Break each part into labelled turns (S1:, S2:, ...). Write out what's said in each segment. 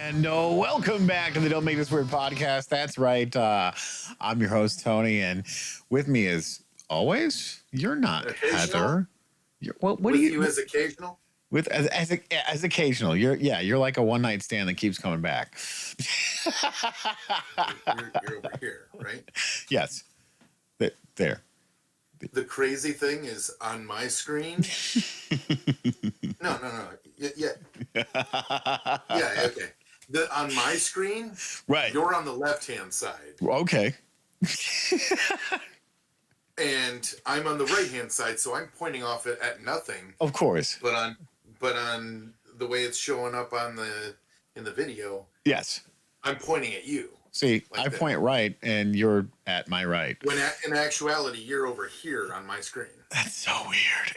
S1: And welcome back to the Don't Make This Weird podcast. That's right. I'm your host, Tony, and with me as always, you're not
S2: Occasional?
S1: Heather. What
S2: with
S1: do
S2: you as occasional?
S1: with as occasional? You're like a one night stand that keeps coming back.
S2: You're over here, right?
S1: Yes, there.
S2: The crazy thing is on my screen. No. Yeah. Okay. On my screen,
S1: Right.
S2: you're on the left-hand side,
S1: Okay.
S2: and I'm on the right-hand side, so I'm pointing off at nothing.
S1: Of course.
S2: But on the way it's showing up in the video,
S1: Yes.
S2: I'm pointing at you.
S1: See,
S2: Like
S1: I
S2: that.
S1: point right, and you're at my right.
S2: When in actuality, you're over here on my screen.
S1: That's so weird.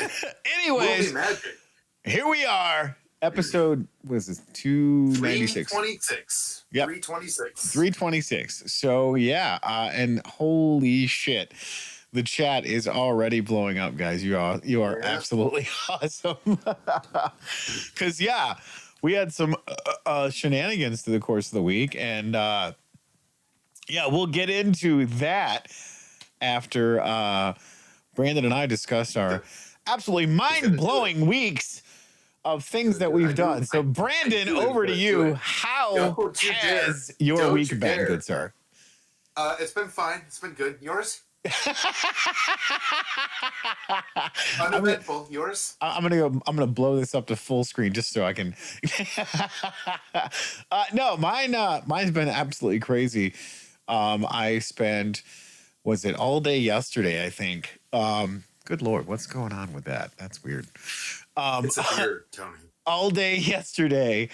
S2: Movie
S1: Anyways,
S2: magic.
S1: here we are. Episode was this 296.
S2: 326.
S1: Yep.
S2: 326.
S1: 326. So yeah, and holy shit, the chat is already blowing up, guys. You are
S2: Yeah.
S1: absolutely awesome. Because yeah, we had some shenanigans through the course of the week, and yeah, we'll get into that after Brandon and I discussed our absolutely mind-blowing weeks of things that we've done. So Brandon, over to you. How
S2: Don't you dare.
S1: has your
S2: Don't
S1: week
S2: you
S1: been,
S2: dare.
S1: good sir?
S2: It's been fine. It's been good. Yours? Uneventful. Yours?
S1: I'm gonna blow this up to full screen just so I can. No, mine's been absolutely crazy. I spent, was it all day yesterday? I think. Good Lord, what's going on with that? That's weird.
S2: It's a beard, Tony.
S1: All day yesterday,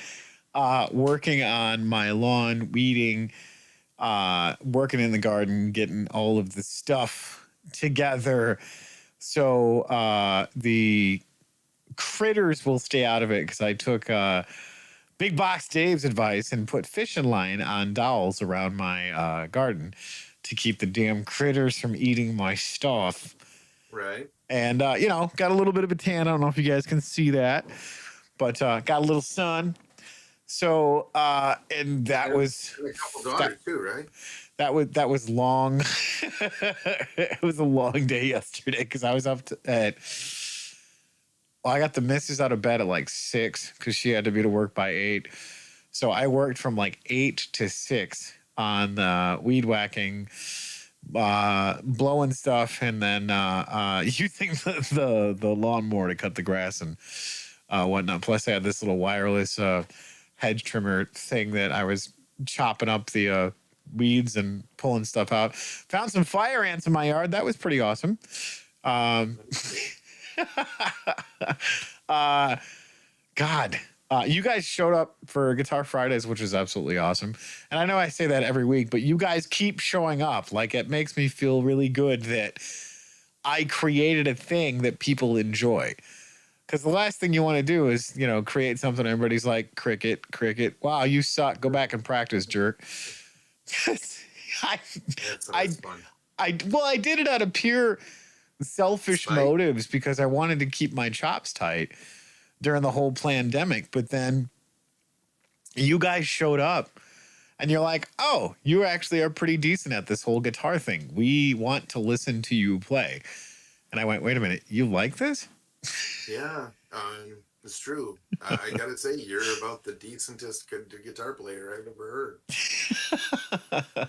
S1: working on my lawn, weeding, working in the garden, getting all of the stuff together. So the critters will stay out of it because I took Big Box Dave's advice and put fishing line on dowels around my garden to keep the damn critters from eating my stuff.
S2: Right.
S1: And, got a little bit of a tan. I don't know if you guys can see that, but got a little sun. So, and that was
S2: And a couple daughters too, right?
S1: that was long. It was a long day yesterday because I was up I got the missus out of bed at like 6 because she had to be to work by 8. So I worked from like 8 to 6 on weed whacking, blowing stuff, and then using the lawnmower to cut the grass and whatnot. Plus, I had this little wireless hedge trimmer thing that I was chopping up the weeds and pulling stuff out. Found some fire ants in my yard. That was pretty awesome. God. You guys showed up for Guitar Fridays, which is absolutely awesome. And I know I say that every week, but you guys keep showing up. Like, it makes me feel really good that I created a thing that people enjoy. Because the last thing you want to do is, create something everybody's like, cricket. Wow, you suck. Go back and practice, jerk.
S2: That's fun.
S1: I did it out of pure selfish
S2: Spite.
S1: motives because I wanted to keep my chops tight during the whole pandemic. But then you guys showed up and you're like, oh, you actually are pretty decent at this whole guitar thing. We want to listen to you play. And I went, wait a minute, you like this?
S2: Yeah, it's true. I gotta say, you're about the decentest guitar player I've ever heard.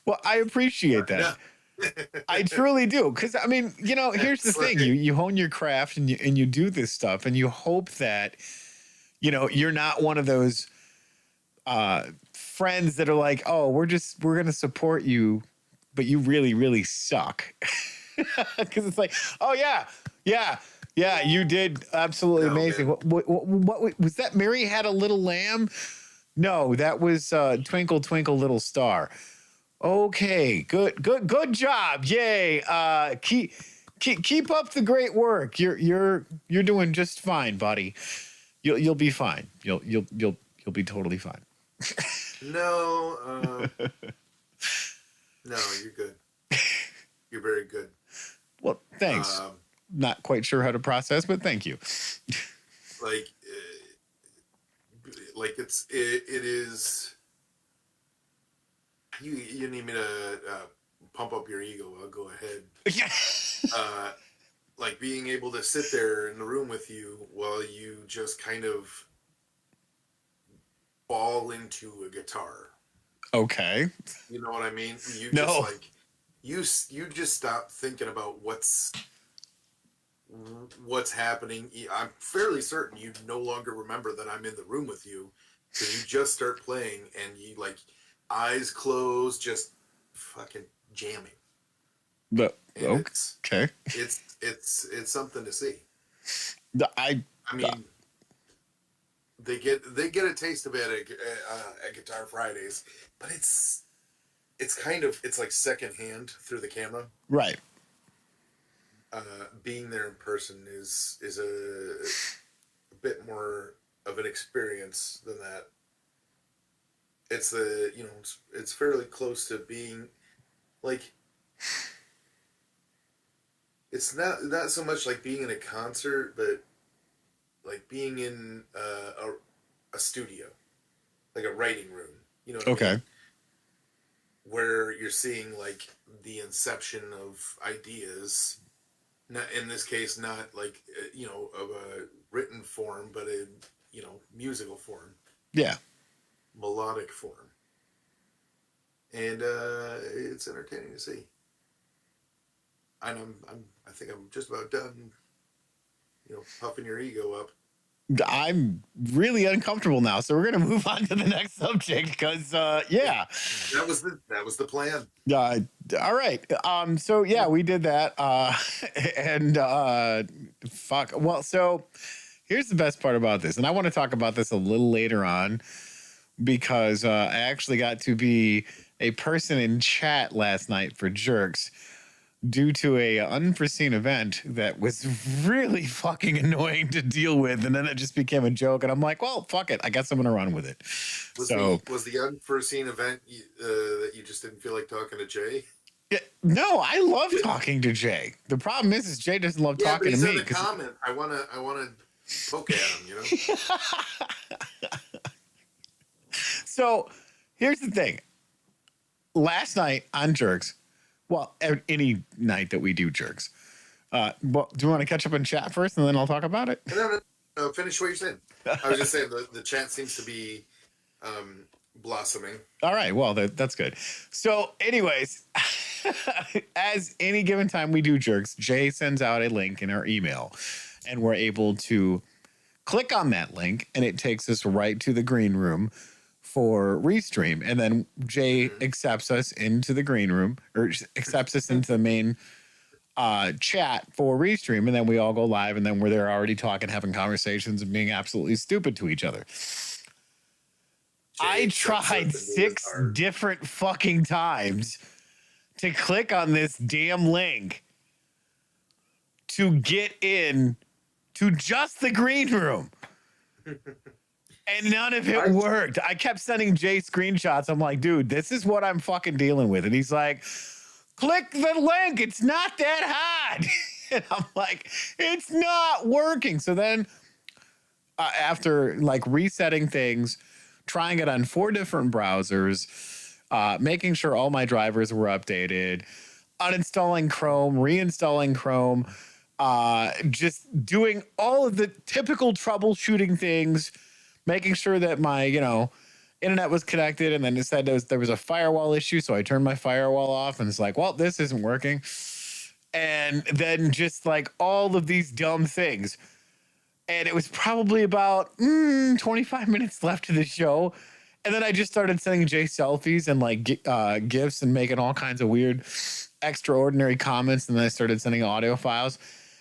S1: Well, I appreciate that. I truly do. Because, I mean, here's the thing. You hone your craft and you do this stuff and you hope that, you're not one of those friends that are like, oh, we're going to support you, but you really, really suck. Because it's like, oh, yeah, you did absolutely amazing. What was that? Mary Had a Little Lamb? No, that was Twinkle, Twinkle, Little Star. Okay, good job. Yay. Keep up the great work. You're doing just fine, buddy. You'll be fine. You'll be totally fine.
S2: No, no, you're good. You're very good.
S1: Well, thanks. Not quite sure how to process, but thank you.
S2: Like, like it is. You need me to pump up your ego? I'll go ahead. Like being able to sit there in the room with you while you just kind of fall into a guitar.
S1: Okay.
S2: You know what I mean? You
S1: No.
S2: just like you just stop thinking about what's happening. I'm fairly certain you no longer remember that I'm in the room with you, because you just start playing and you like eyes closed, just fucking jamming.
S1: But
S2: And
S1: okay.
S2: It's something to see.
S1: I
S2: mean, they get a taste of it at Guitar Fridays, but it's kind of, it's like secondhand through the camera.
S1: Right.
S2: Being there in person is a bit more of an experience than that. It's it's fairly close to being like, it's not so much like being in a concert, but like being in a studio, like a writing room. You know what I mean? Where you're seeing like the inception of ideas. Not in this case, not like of a written form, but in musical form.
S1: Yeah.
S2: Melodic form. And it's entertaining to see. And I think I'm just about done, puffing your ego up.
S1: I'm really uncomfortable now, so we're gonna move on to the next subject because yeah,
S2: that was the plan.
S1: All right. So yeah, we did that. And fuck. Well, so here's the best part about this, and I want to talk about this a little later on because I actually got to be a person in chat last night for Jerks due to a unforeseen event that was really fucking annoying to deal with, and then it just became a joke, and I'm like, well, fuck it, I guess I'm gonna run with it.
S2: Was the unforeseen event that you just didn't feel like talking to Jay?
S1: Yeah, no, I love talking to Jay. The problem is Jay doesn't love talking to me.
S2: In the comment, I wanna poke at him,
S1: So here's the thing. Last night on Jerks, well, any night that we do Jerks. Well, do you want to catch up in chat first, and then I'll talk about it?
S2: No. Finish what you're saying. I was just saying the chat seems to be blossoming.
S1: All right. Well, that's good. So, anyways, as any given time we do Jerks, Jay sends out a link in our email, and we're able to click on that link, and it takes us right to the green room for Restream, and then Jay accepts us into the green room, or accepts us into the main chat for Restream, and then we all go live, and then we're there already talking, having conversations, and being absolutely stupid to each other. I tried 6 different fucking times to click on this damn link to get in to just the green room. And none of it worked. I kept sending Jay screenshots. I'm like, dude, this is what I'm fucking dealing with. And he's like, click the link. It's not that hard. And I'm like, it's not working. So then after like resetting things, trying it on 4 different browsers, making sure all my drivers were updated, uninstalling Chrome, reinstalling Chrome, just doing all of the typical troubleshooting things, making sure that my, internet was connected, and then it said there was a firewall issue, so I turned my firewall off, and it's like, well, this isn't working. And then just like all of these dumb things. And it was probably about 25 minutes left to the show. And then I just started sending Jay selfies and like GIFs and making all kinds of weird, extraordinary comments. And then I started sending audio files.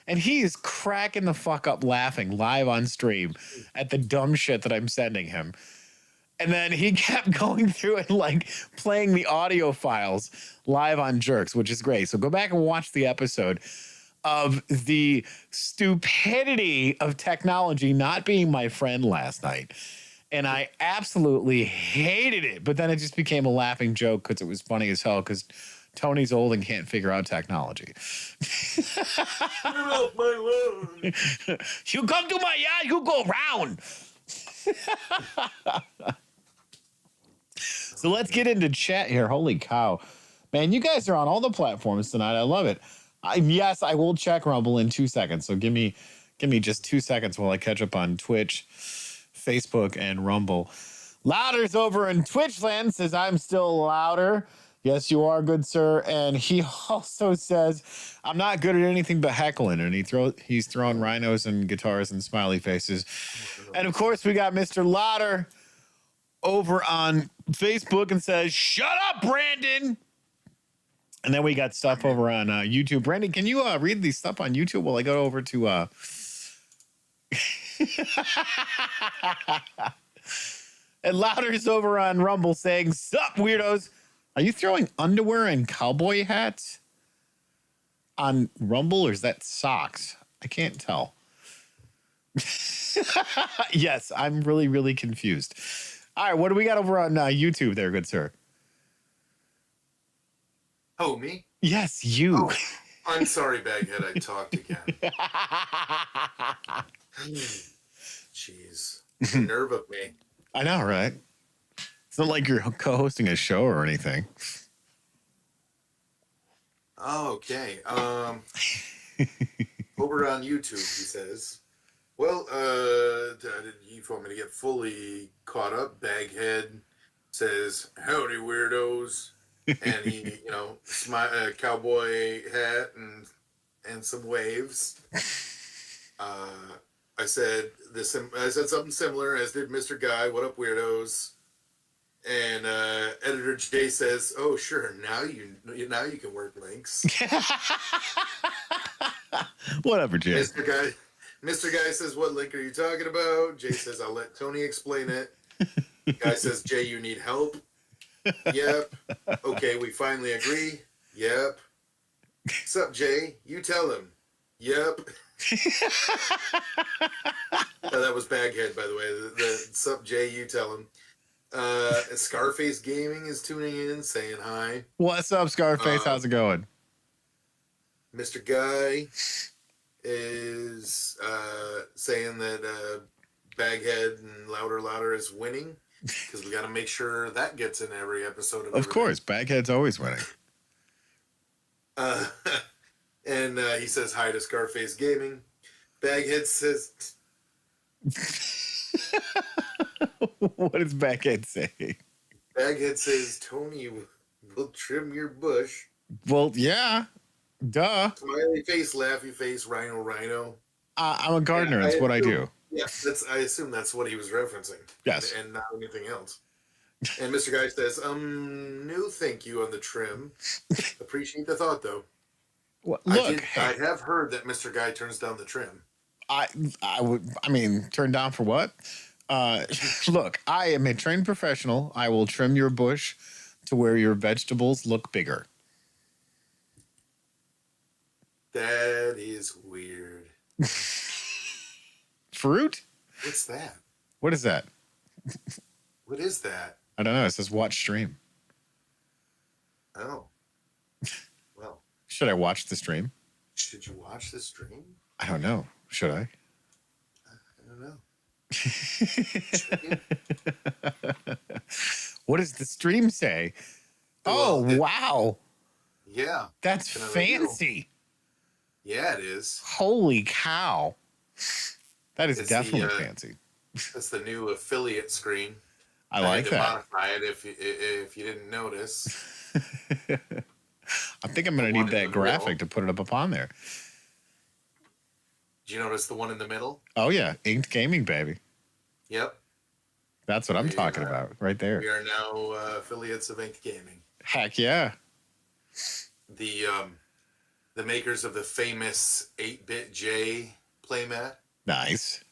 S1: And he is cracking the fuck up laughing live on stream at the dumb shit that I'm sending him. And then he kept going through and like playing the audio files live on Jerks, which is great. So go back and watch the episode of the stupidity of technology not being my friend last night. And I absolutely hated it. But then it just became a laughing joke because it was funny as hell because Tony's old and can't figure out technology.
S2: Get off my lawn.
S1: You come to my yard, you go round. So let's get into chat here. Holy cow. Man, you guys are on all the platforms tonight. I love it. Yes, I will check Rumble in 2 seconds. So give me just 2 seconds while I catch up on Twitch, Facebook, and Rumble. Louder's over in Twitchland says, I'm still louder. Yes, you are, good sir. And he also says, I'm not good at anything but heckling. And he's throwing rhinos and guitars and smiley faces. And of course, we got Mr. Louder over on Facebook and says, shut up, Brandon. And then we got stuff over on YouTube. Brandon, can you read these stuff on YouTube while I go over to... And Louder's over on Rumble saying, sup, weirdos. Are you throwing underwear and cowboy hats on Rumble, or is that socks? I can't tell. Yes, I'm really, really confused. All right, what do we got over on YouTube there, good sir?
S2: Oh, me?
S1: Yes, you.
S2: Oh, I'm sorry, Baghead. I talked again. Jeez. The nerve of me.
S1: I know, right? It's not like you're co-hosting a show or anything.
S2: Oh, okay. Over on YouTube, he says, well, you want me to get fully caught up? Baghead says, howdy, weirdos. And he, cowboy hat and some waves. I said something similar, as did Mr. Guy. What up, weirdos? And editor Jay says, "Oh, sure. Now you can work links."
S1: Whatever, Jay.
S2: Mr. Guy says, "What link are you talking about?" Jay says, "I'll let Tony explain it." Guy says, "Jay, you need help." Yep. Okay, we finally agree. Yep. Sup, Jay? You tell him. Yep. That was Baghead, by the way. The sup, Jay? You tell him. Scarface Gaming is tuning in, saying hi.
S1: What's up, Scarface? How's it going?
S2: Mr. Guy is saying that Baghead and Louder is winning, because we got to make sure that gets in every episode of
S1: course, Baghead's always winning.
S2: And he says hi to Scarface Gaming. Baghead says...
S1: What does Baghead say?
S2: Baghead says, Tony will trim your bush.
S1: Well, yeah. Duh.
S2: Smiley face, laughy face, rhino.
S1: I'm a gardener. That's what I do.
S2: Yeah, I assume that's what he was referencing.
S1: Yes.
S2: And not anything else. And Mr. Guy says, no thank you on the trim. Appreciate the thought, though.
S1: Well, look,
S2: I have heard that Mr. Guy turns down the trim.
S1: I mean, turn down for what? Look, I am a trained professional. I will trim your bush to where your vegetables look bigger.
S2: That is weird.
S1: Fruit?
S2: What's that?
S1: What is that?
S2: What is that?
S1: I don't know. It says watch stream.
S2: Oh. Well.
S1: Should I watch the stream?
S2: Should you watch the stream?
S1: I don't know. Should I?
S2: I don't know.
S1: What does the stream say? Wow.
S2: Yeah.
S1: That's fancy.
S2: Yeah, it is.
S1: Holy cow. That is definitely fancy.
S2: That's the new affiliate screen.
S1: I like that.
S2: Modify it if you didn't notice.
S1: I think I'm going to need that graphic to put it up on there.
S2: Did you notice the one in the middle?
S1: Oh, yeah. Inked Gaming, baby.
S2: Yep.
S1: That's what I'm talking about right there.
S2: We are now affiliates of Inked Gaming.
S1: Heck yeah.
S2: The makers of the famous 8-Bit J playmat.
S1: Nice.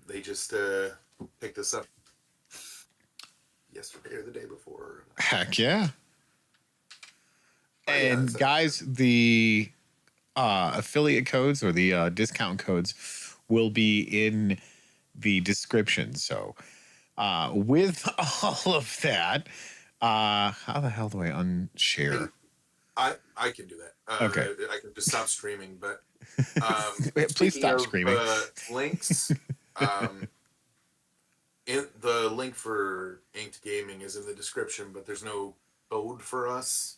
S2: They just picked us up yesterday or the day before.
S1: Heck yeah. And guys, the affiliate codes or the discount codes will be in the description. So with all of that, how the hell do I unshare?
S2: I can do that.
S1: Okay.
S2: I can just stop streaming, but
S1: please stop screaming.
S2: Links, The link for Inked Gaming is in the description, but there's no code for us.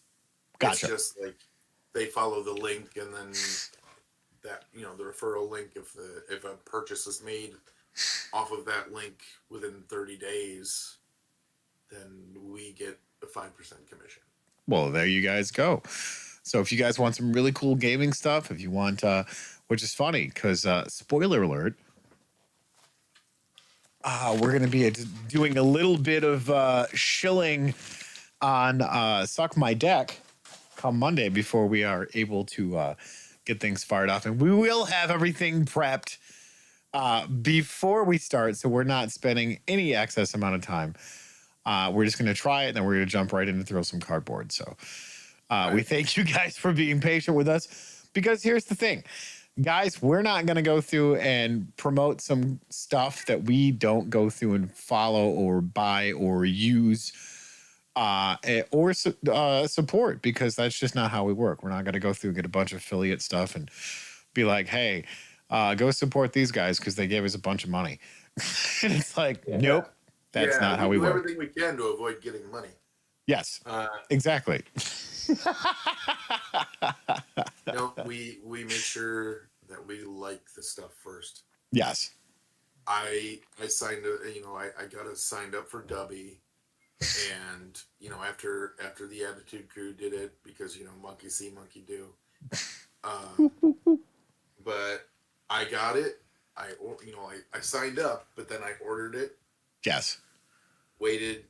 S1: Gotcha.
S2: It's just like they follow the link, and then that, the referral link, if a purchase is made off of that link within 30 days, then we get a 5% commission.
S1: Well, there you guys go. So if you guys want some really cool gaming stuff, if you want, which is funny because spoiler alert, we're going to be doing a little bit of shilling on Suck My Deck come Monday before we are able to get things fired off. And we will have everything prepped before we start, so we're not spending any excess amount of time. We're just going to try it, and then we're going to jump right in and throw some cardboard. So we thank you guys for being patient with us, because here's the thing. Guys, we're not going to go through and promote some stuff that we don't go through and follow or buy or use or support, because that's just not how we work. We're not going to go through and get a bunch of affiliate stuff and be like, hey, go support these guys because they gave us a bunch of money. And it's like, nope, that's not how we work.
S2: We do everything we can to avoid getting money.
S1: Yes, exactly.
S2: No, we make sure that we like the stuff first.
S1: Yes.
S2: I signed I got us signed up for Dubby, and after the Attitude Crew did it, because monkey see, monkey do. But I got it. I signed up, but then I ordered it.
S1: Yes.
S2: Waited,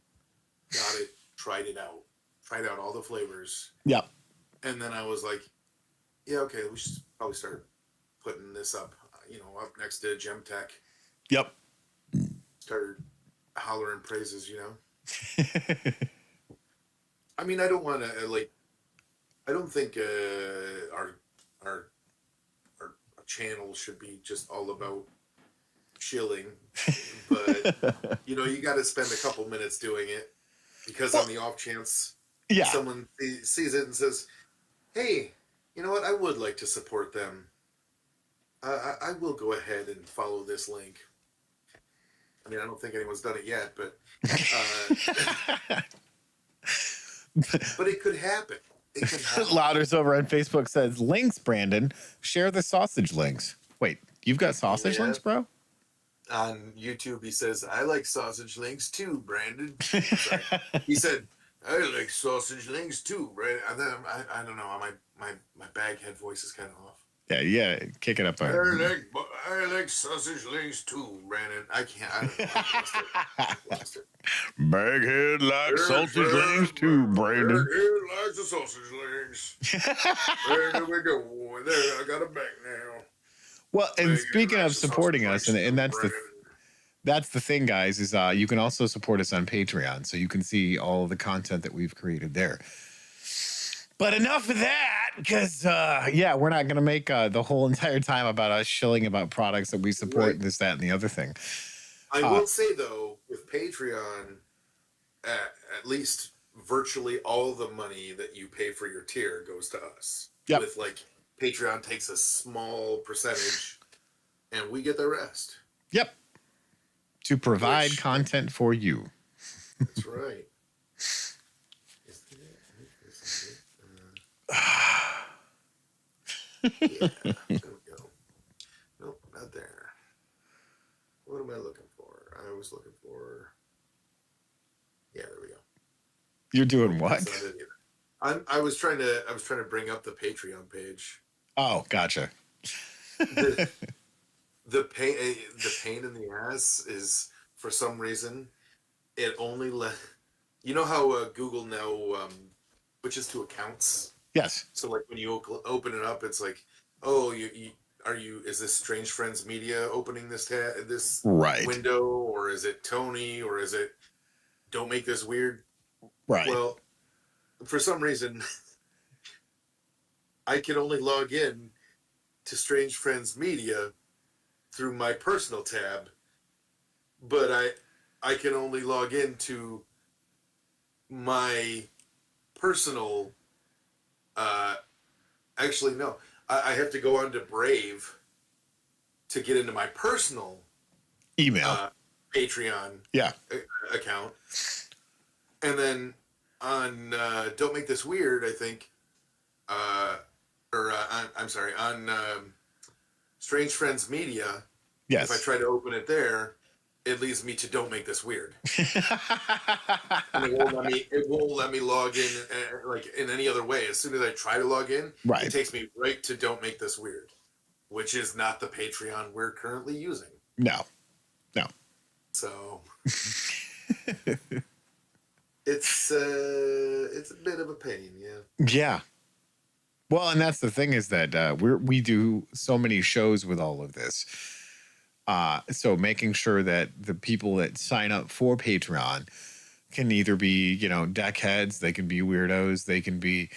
S2: got it, tried out all the flavors.
S1: Yep.
S2: And then I was like, yeah, okay, we should probably start putting this up, up next to Dmtw.
S1: Yep.
S2: Started hollering praises, I mean, I don't want to, I don't think our channel should be just all about shilling, but you got to spend a couple minutes doing it, because on the off chance someone sees it and says, hey, you know what, I would like to support them, I will go ahead and follow this link. I mean, I don't think anyone's done it yet, but but it could happen.
S1: Louders over on Facebook says, links, Brandon. Share the sausage links. Wait, you've got sausage links, bro?
S2: On YouTube, he says, I like sausage links too, Brandon. He said, I like sausage links too, Brandon. I don't know. My baghead voice is kind of off.
S1: Yeah, kick it up there.
S2: I like sausage links too, Brandon. I can't. I don't know. I lost it.
S1: Baghead likes sausage links too, Brandon.
S2: Baghead likes the sausage links. There we go. There, I got it back now.
S1: Well, and Baghead speaking of supporting us, and that's the thing, guys, is you can also support us on Patreon, so you can see all of the content that we've created there. But enough of that, because, we're not going to make the whole entire time about us shilling about products that we support, and this, that, and the other thing.
S2: I will say, though, with Patreon, at least virtually all the money that you pay for your tier goes to us.
S1: Yep.
S2: With, Patreon takes a small percentage, and we get the rest.
S1: Yep. To provide content for you.
S2: That's right. Yeah, there we go. Nope, not there. What am I looking for? I was looking for. Yeah, there we go.
S1: You're doing what?
S2: I was trying to bring up the Patreon page.
S1: Oh, gotcha.
S2: The pain in the ass is, for some reason, it only you know how Google now switches to accounts.
S1: Yes.
S2: So when you open it up, it's like, oh, is this Strange Friends Media opening this
S1: right
S2: window, or is it Tony, or is it Don't Make This Weird?
S1: Right.
S2: Well, for some reason, I can only log in to Strange Friends Media through my personal tab, but I can only log into my personal. Actually, no. I have to go on to Brave to get into my personal
S1: Email.
S2: Patreon
S1: Yeah.
S2: account. And then on Don't Make This Weird, I think, I'm sorry, on Strange Friends Media,
S1: Yes.
S2: if I try to open it there, it leads me to Don't Make This Weird. And it won't let me log in like in any other way. As soon as I try to log in,
S1: Right.
S2: it takes me right to Don't Make This Weird, which is not the Patreon we're currently using.
S1: No.
S2: So it's a bit of a pain, yeah.
S1: Yeah. Well, and that's the thing is that we do so many shows with all of this. So making sure that the people that sign up for Patreon can either be, deckheads, they can be weirdos, they can be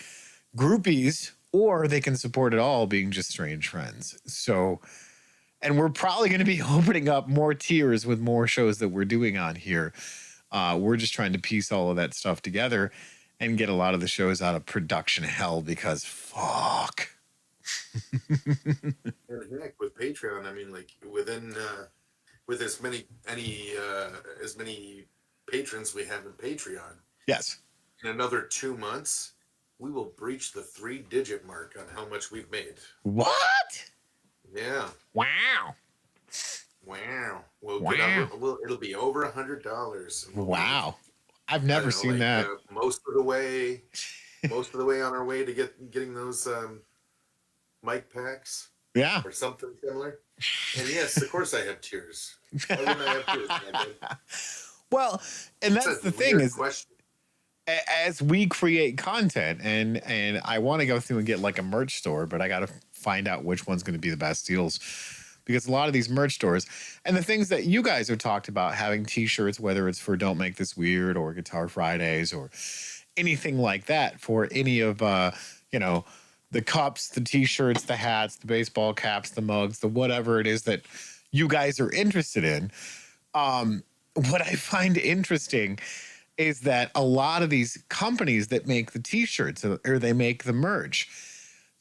S1: groupies, or they can support it all being just strange friends. So, and we're probably going to be opening up more tiers with more shows that we're doing on here. We're just trying to piece all of that stuff together and get a lot of the shows out of production hell because fuck.
S2: And heck, with Patreon, I mean, like within with as many patrons we have in Patreon,
S1: Yes.
S2: in another 2 months, we will breach the 3-digit mark on how much we've made.
S1: What?
S2: Yeah.
S1: Wow.
S2: We'll
S1: Wow.
S2: get it'll be over $100.
S1: Wow. I've never seen that.
S2: Most of the way on our way to getting those mic packs.
S1: Yeah.
S2: Or something similar. And yes, of course I have tears. Why wouldn't I have tears?
S1: Well, and that's the thing is,
S2: question.
S1: As we create content, and I want to go through and get like a merch store, but I got to find out which one's going to be the best deals, because a lot of these merch stores and the things that you guys have talked about, having T-shirts, whether it's for Don't Make This Weird or Guitar Fridays or anything like that, for any of the cups, the T-shirts, the hats, the baseball caps, the mugs, the whatever it is that you guys are interested in. What I find interesting is that a lot of these companies that make the T-shirts or they make the merch,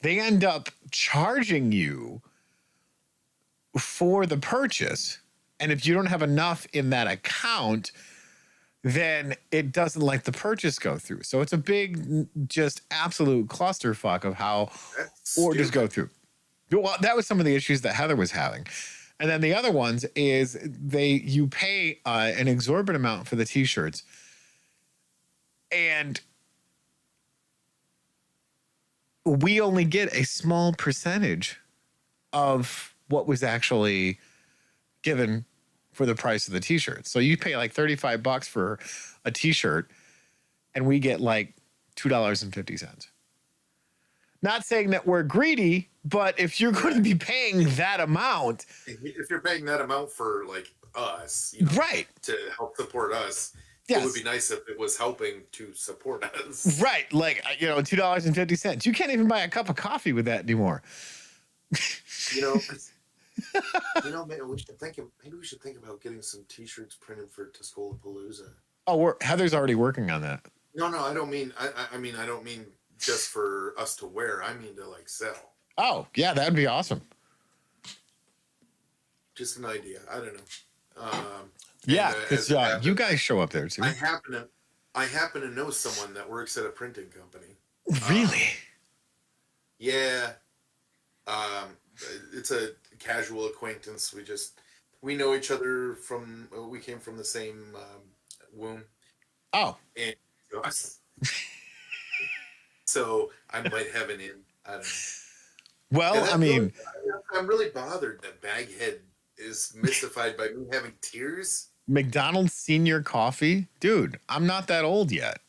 S1: they end up charging you for the purchase. And if you don't have enough in that account, then it doesn't let the purchase go through. So it's a big, just absolute clusterfuck of how orders go through. Well, that was some of the issues that Heather was having. And then the other ones is you pay an exorbitant amount for the T-shirts, and we only get a small percentage of what was actually given for the price of the T-shirt. So you pay like $35 for a T-shirt, and we get like $2.50. Not saying that we're greedy, but if you're going to be paying that amount,
S2: if you're paying that amount for like us,
S1: right,
S2: to help support us,
S1: yes,
S2: it would be nice if it was helping to support us.
S1: Right, like $2.50. You can't even buy a cup of coffee with that anymore.
S2: Maybe we should think about getting some T-shirts printed for Tuscola-Palooza.
S1: Oh, Heather's already working on that.
S2: No, I don't mean. I don't mean just for us to wear. I mean to like sell.
S1: Oh, yeah, that'd be awesome.
S2: Just an idea. I don't know.
S1: Yeah, because you guys show up there too.
S2: I happen to know someone that works at a printing company.
S1: Really?
S2: Yeah. It's a casual acquaintance. We know each other we came from the same womb.
S1: Oh.
S2: And so I might have an in. I don't know.
S1: Well,
S2: I'm really bothered that Baghead is mystified by me having tears.
S1: McDonald's Senior Coffee? Dude, I'm not that old yet.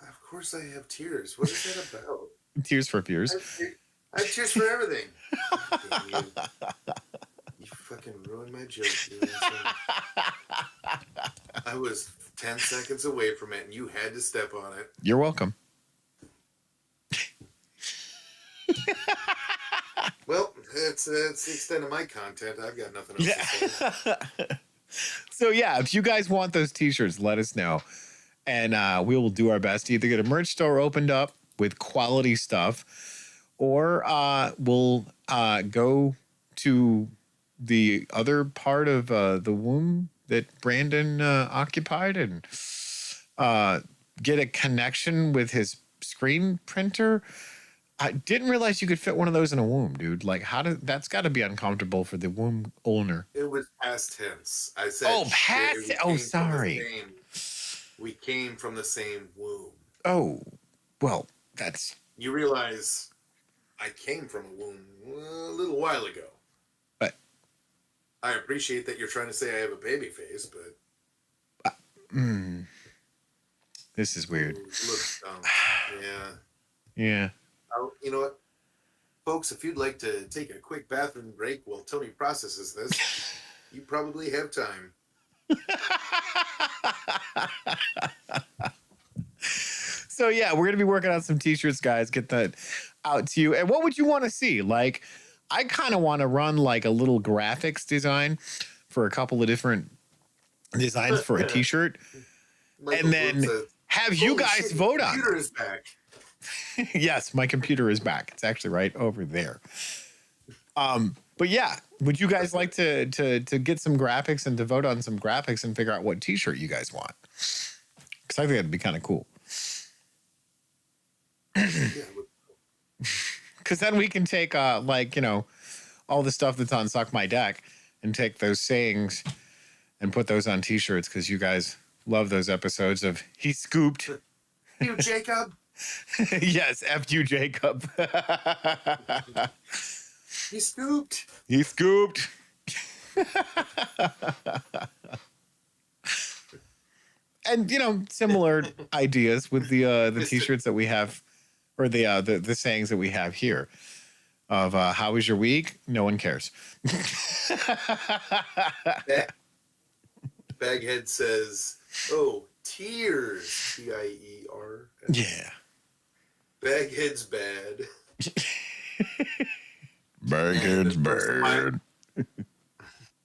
S2: Of course I have tears. What is that about?
S1: Tears for Fears.
S2: I have tears for everything. You fucking ruined my joke. I was 10 seconds away from it, and you had to step on it.
S1: You're welcome.
S2: Well, that's the extent of my content. I've got nothing else to say.
S1: So, yeah, if you guys want those T-shirts, let us know. And we will do our best to either get a merch store opened up with quality stuff, or we'll go to the other part of the womb that Brandon occupied and get a connection with his screen printer. I didn't realize you could fit one of those in a womb, dude. Like, that's got to be uncomfortable for the womb owner.
S2: It was past tense. I said,
S1: Oh, past. Oh, sorry.
S2: We came from the same womb.
S1: Oh, well, that's.
S2: You realize I came from a womb a little while ago.
S1: But
S2: I appreciate that you're trying to say I have a baby face, but.
S1: This is weird.
S2: Yeah.
S1: Yeah.
S2: You know what? Folks, if you'd like to take a quick bathroom break while Tony processes this, you probably have time.
S1: So, yeah, we're going to be working on some t-shirts, guys. Get that out to you. And what would you want to see? Like, I kind of want to run like a little graphics design for a couple of different designs for a t-shirt. And then have you guys vote on it.
S2: Computer is back.
S1: Yes, my computer is back. It's actually right over there. But yeah, would you guys like to get some graphics and to vote on some graphics and figure out what t-shirt you guys want? Because I think that'd be kind of cool. Because then we can take like, you know, all the stuff that's on Suck My Deck and take those sayings and put those on t-shirts because you guys love those episodes of He Scooped.
S2: You, Jacob.
S1: Yes, F you, Jacob.
S2: He scooped.
S1: He scooped. And you know, similar ideas with the t-shirts that we have, or the sayings that we have here. Of how was your week? No one cares.
S2: Baghead says, "Oh, tears." T-I-E-R.
S1: Yeah.
S2: Baghead's bad.
S1: Baghead's bad.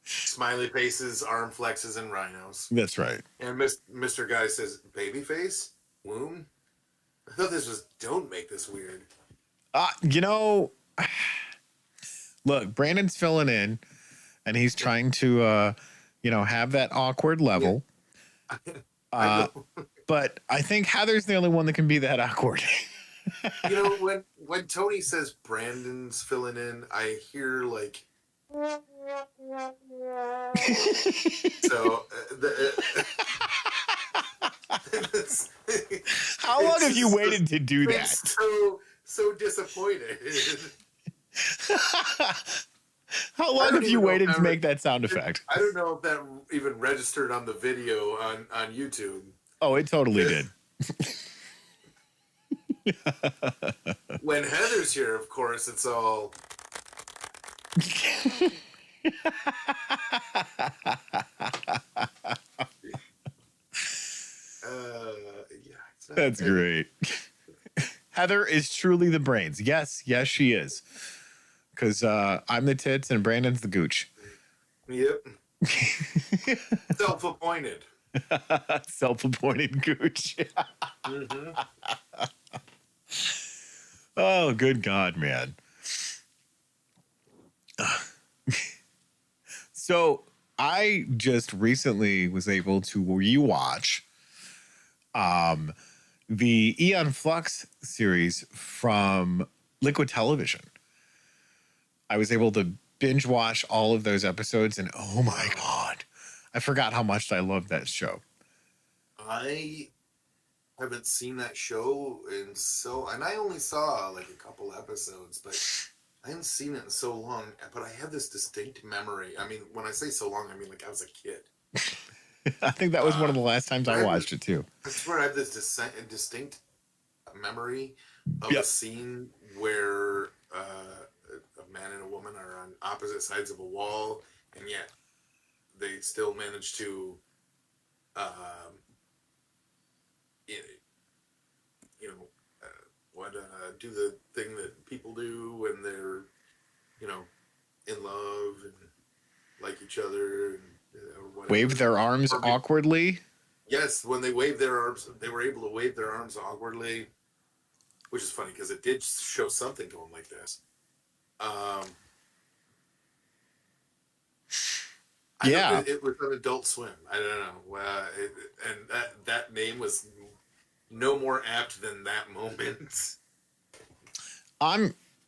S2: Smiley faces, arm flexes, and rhinos.
S1: That's right.
S2: And Mr. Guy says, "Baby face? Womb? I thought this was, don't make this weird."
S1: You know, look, Brandon's filling in, and he's trying to, you know, have that awkward level. But I think Heather's the only one that can be that awkward.
S2: You know, when Tony says Brandon's filling in, I hear like. So.
S1: How long have you waited to do that?
S2: So disappointed.
S1: How long have you waited to make that sound effect?
S2: I don't know if that even registered on the video on YouTube.
S1: Oh, it totally did.
S2: When Heather's here, of course, it's all. Yeah,
S1: that's great. Heather is truly the brains. Yes, she is. Because I'm the tits and Brandon's the gooch.
S2: Yep. Self-appointed.
S1: Self-appointed gooch.
S2: Mm-hmm.
S1: Oh, good God, man. So I just recently was able to rewatch the Aeon Flux series from Liquid Television. I was able to binge watch all of those episodes, and oh my God, I forgot how much I loved that show.
S2: I haven't seen that show and I only saw like a couple episodes, but I haven't seen it in so long. But I have this distinct memory. I mean, when I say so long, I mean like I was a kid.
S1: I think that was one of the last times I watched it too.
S2: I swear I have this distinct memory of a scene where a man and a woman are on opposite sides of a wall, and yet they still manage to, do the thing that people do when they're, in love and like each other and whatever.
S1: Wave their arms awkwardly.
S2: Yes, when they wave their arms, they were able to wave their arms awkwardly, which is funny because it did show something going like this.
S1: Yeah.
S2: It was on Adult Swim. I don't know. And that name was no more apt than that moment.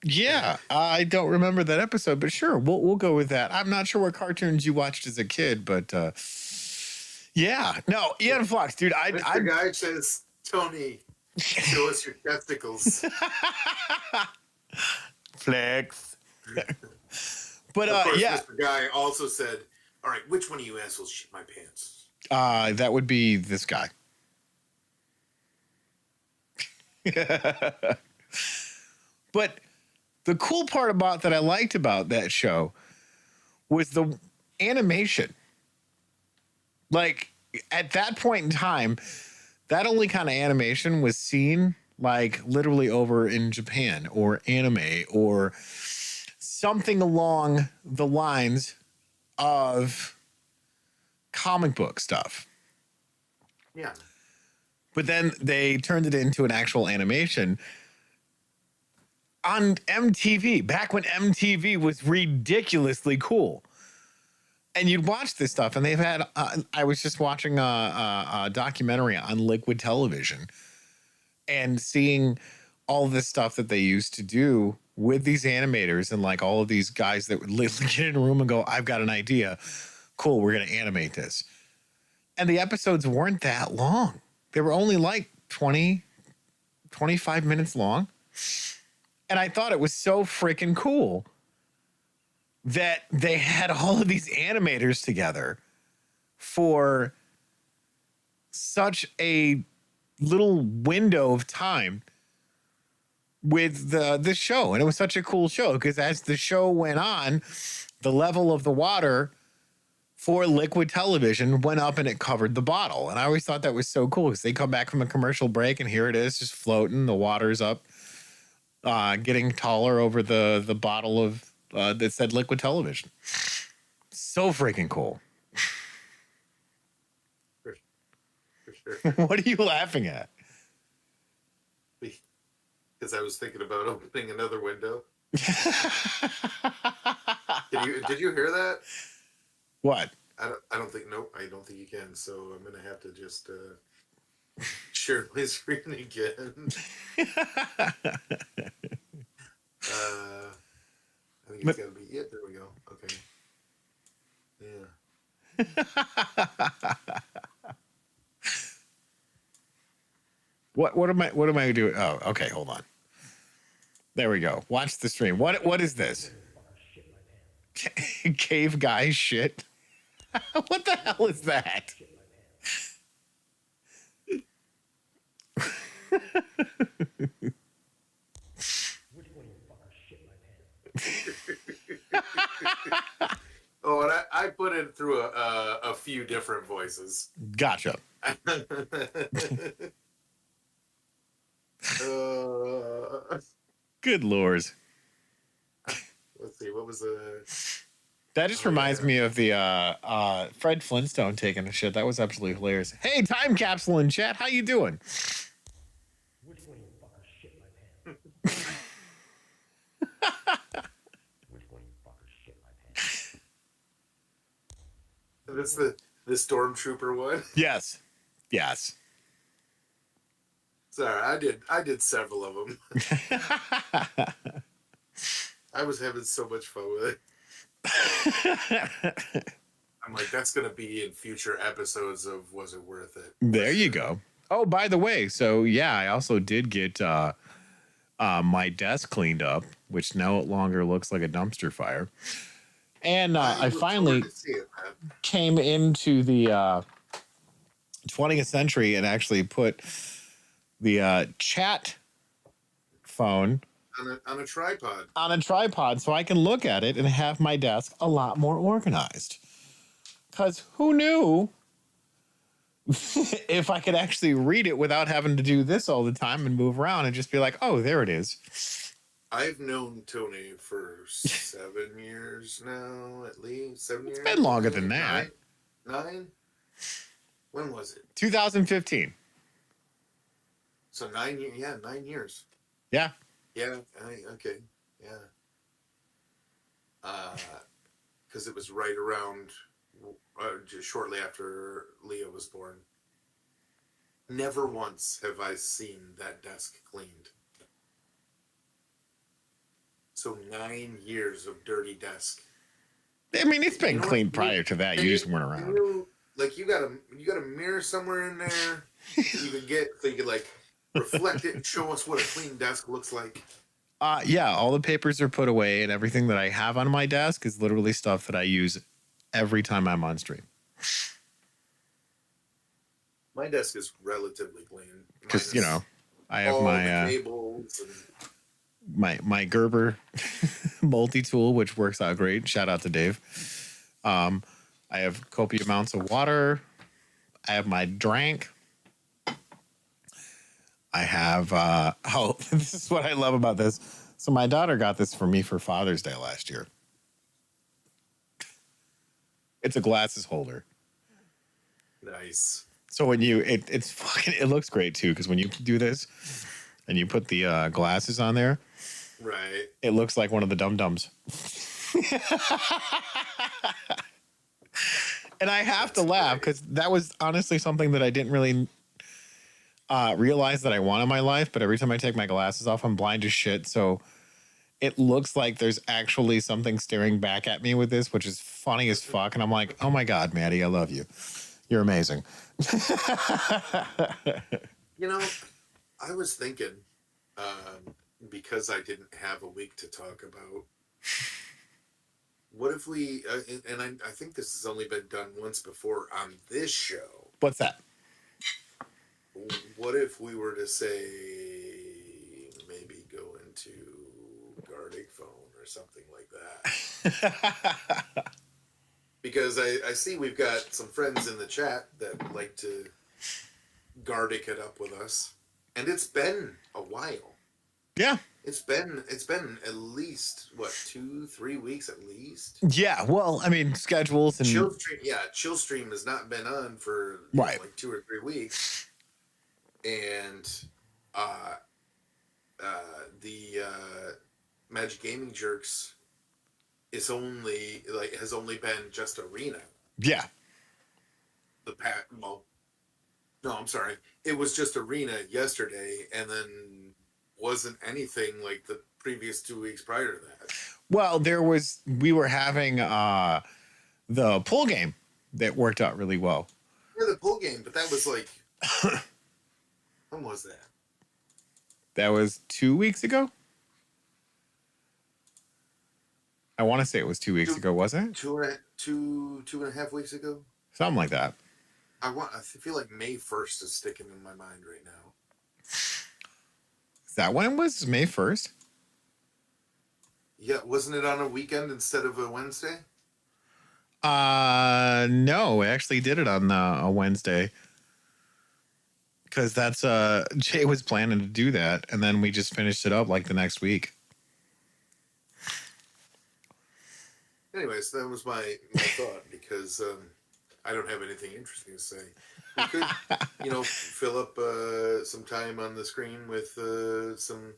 S1: Yeah, I don't remember that episode, but sure, we'll go with that. I'm not sure what cartoons you watched as a kid, but yeah, no, Ian Fox, dude.
S2: Mr. Guy says, Tony, show us your testicles.
S1: Flex. But
S2: of course,
S1: yeah,
S2: Mr. Guy also said, "All right, which one of you assholes shit my pants?"
S1: that would be this guy. But the cool part about that I liked about that show was the animation. Like at that point in time, that only kind of animation was seen like literally over in Japan or anime or something along the lines of comic book stuff.
S2: Yeah.
S1: But then they turned it into an actual animation on MTV, back when MTV was ridiculously cool. And you'd watch this stuff, and they've had. I was just watching a documentary on Liquid Television, and seeing all this stuff that they used to do with these animators, and like all of these guys that would literally get in a room and go, "I've got an idea. Cool, we're gonna animate this." And the episodes weren't that long; they were only like 20, 25 minutes long. And I thought it was so freaking cool that they had all of these animators together for such a little window of time with this show. And it was such a cool show because as the show went on, the level of the water for Liquid Television went up and it covered the bottle. And I always thought that was so cool because they come back from a commercial break and here it is just floating. The water's up, getting taller over the bottle of that said Liquid Television. So freaking cool.
S2: For sure.
S1: What are you laughing at?
S2: Because I was thinking about opening another window. Did you hear that?
S1: What?
S2: I don't think. Nope, I don't think you can. So I'm gonna have to just share my screen again. I think it's gotta be it. There we go. Okay. Yeah.
S1: What am I doing? Oh, okay, hold on. There we go. Watch the stream. What is this? Cave guy shit. What the hell is that?
S2: Oh, and I put it through a few different voices.
S1: Gotcha. Good lord.
S2: Let's see. What was the?
S1: That just reminds me of the Fred Flintstone taking a shit. That was absolutely hilarious. Hey, time capsule in chat. How you doing?
S3: Which one of you fuckers shit my pants? Which one of you fuckers shit my pants?
S2: That's the stormtrooper one.
S1: Yes. Yes.
S2: Sorry, I did several of them. I was having so much fun with it. I'm like, that's gonna be in future episodes of Was It Worth It?
S1: There you go. Oh, by the way, so yeah, I also did get my desk cleaned up, which no longer looks like a dumpster fire. And I finally came into the 20th century and actually put the chat phone
S2: on a tripod.
S1: On a tripod so I can look at it and have my desk a lot more organized. Because who knew if I could actually read it without having to do this all the time and move around and just be like, oh, there it is.
S2: I've known Tony for 7 years now, at least 7 years.
S1: It's been longer than that.
S2: 9? When was it?
S1: 2015.
S2: So 9 years. Yeah, 9 years.
S1: Yeah.
S2: Yeah. Okay. Yeah. Because it was right just shortly after Leah was born. Never once have I seen that desk cleaned. So 9 years of dirty desk.
S1: I mean, it's been cleaned prior to that. You just weren't around.
S2: You got a mirror somewhere in there you could get so you could like reflect it and show us what a clean desk looks like.
S1: Yeah, all the papers are put away, and everything that I have on my desk is literally stuff that I use every time I'm on stream.
S2: My desk is relatively clean
S1: Because I have
S2: all
S1: my
S2: the cables and...
S1: my Gerber multi-tool, which works out great. Shout out to Dave. I have copious amounts of water. I have my drink. I have this is what I love about this. So my daughter got this for me for Father's Day last year. It's a glasses holder.
S2: Nice.
S1: So when it's fucking, it looks great too, because when you do this and you put the glasses on there,
S2: right,
S1: it looks like one of the dum-dums. And I have to laugh because that was honestly something that I didn't really realize that I want in my life. But every time I take my glasses off, I'm blind as shit. So it looks like there's actually something staring back at me with this, which is funny as fuck. And I'm like, oh my God, Maddie, I love you. You're amazing.
S2: I was thinking, because I didn't have a week to talk about, what if we, and I think this has only been done once before on this show.
S1: What's that?
S2: What if we were to say, maybe go into Gardic phone or something like that? Because I see we've got some friends in the chat that like to Gardic it up with us. And it's been a while.
S1: Yeah.
S2: It's been at least, 2-3 weeks at least?
S1: Yeah, well, I mean, schedules and...
S2: Chillstream has not been on for
S1: right.
S2: 2 or 3 weeks. And the Magic Gaming Jerks has only been just arena.
S1: Yeah.
S2: No, I'm sorry. It was just arena yesterday, and then wasn't anything like the previous 2 weeks prior to that.
S1: Well, we were having the pool game that worked out really well.
S2: Yeah, the pool game, but that was like, when was that?
S1: That was 2 weeks ago. I want to say it was 2 weeks ago, wasn't it?
S2: Two and a half weeks ago.
S1: Something like that.
S2: I feel like May 1st is sticking in my mind right now.
S1: Is that when it was? May 1st?
S2: Yeah, wasn't it on a weekend instead of a Wednesday?
S1: No, I actually did it on a Wednesday. Because that's Jay was planning to do that, and then we just finished it up like the next week.
S2: Anyways, that was my thought, because I don't have anything interesting to say. We could, fill up some time on the screen with some...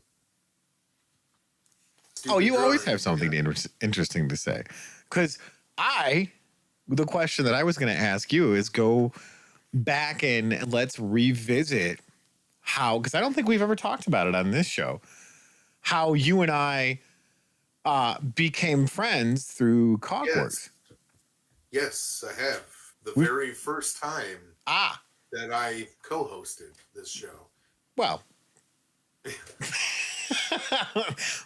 S1: Oh, you always have something interesting to say. Because the question that I was going to ask you is go back and let's revisit how, because I don't think we've ever talked about it on this show, how you and I became friends through Cogworks.
S2: Yes, I have. The very first time that I co-hosted this show.
S1: Well,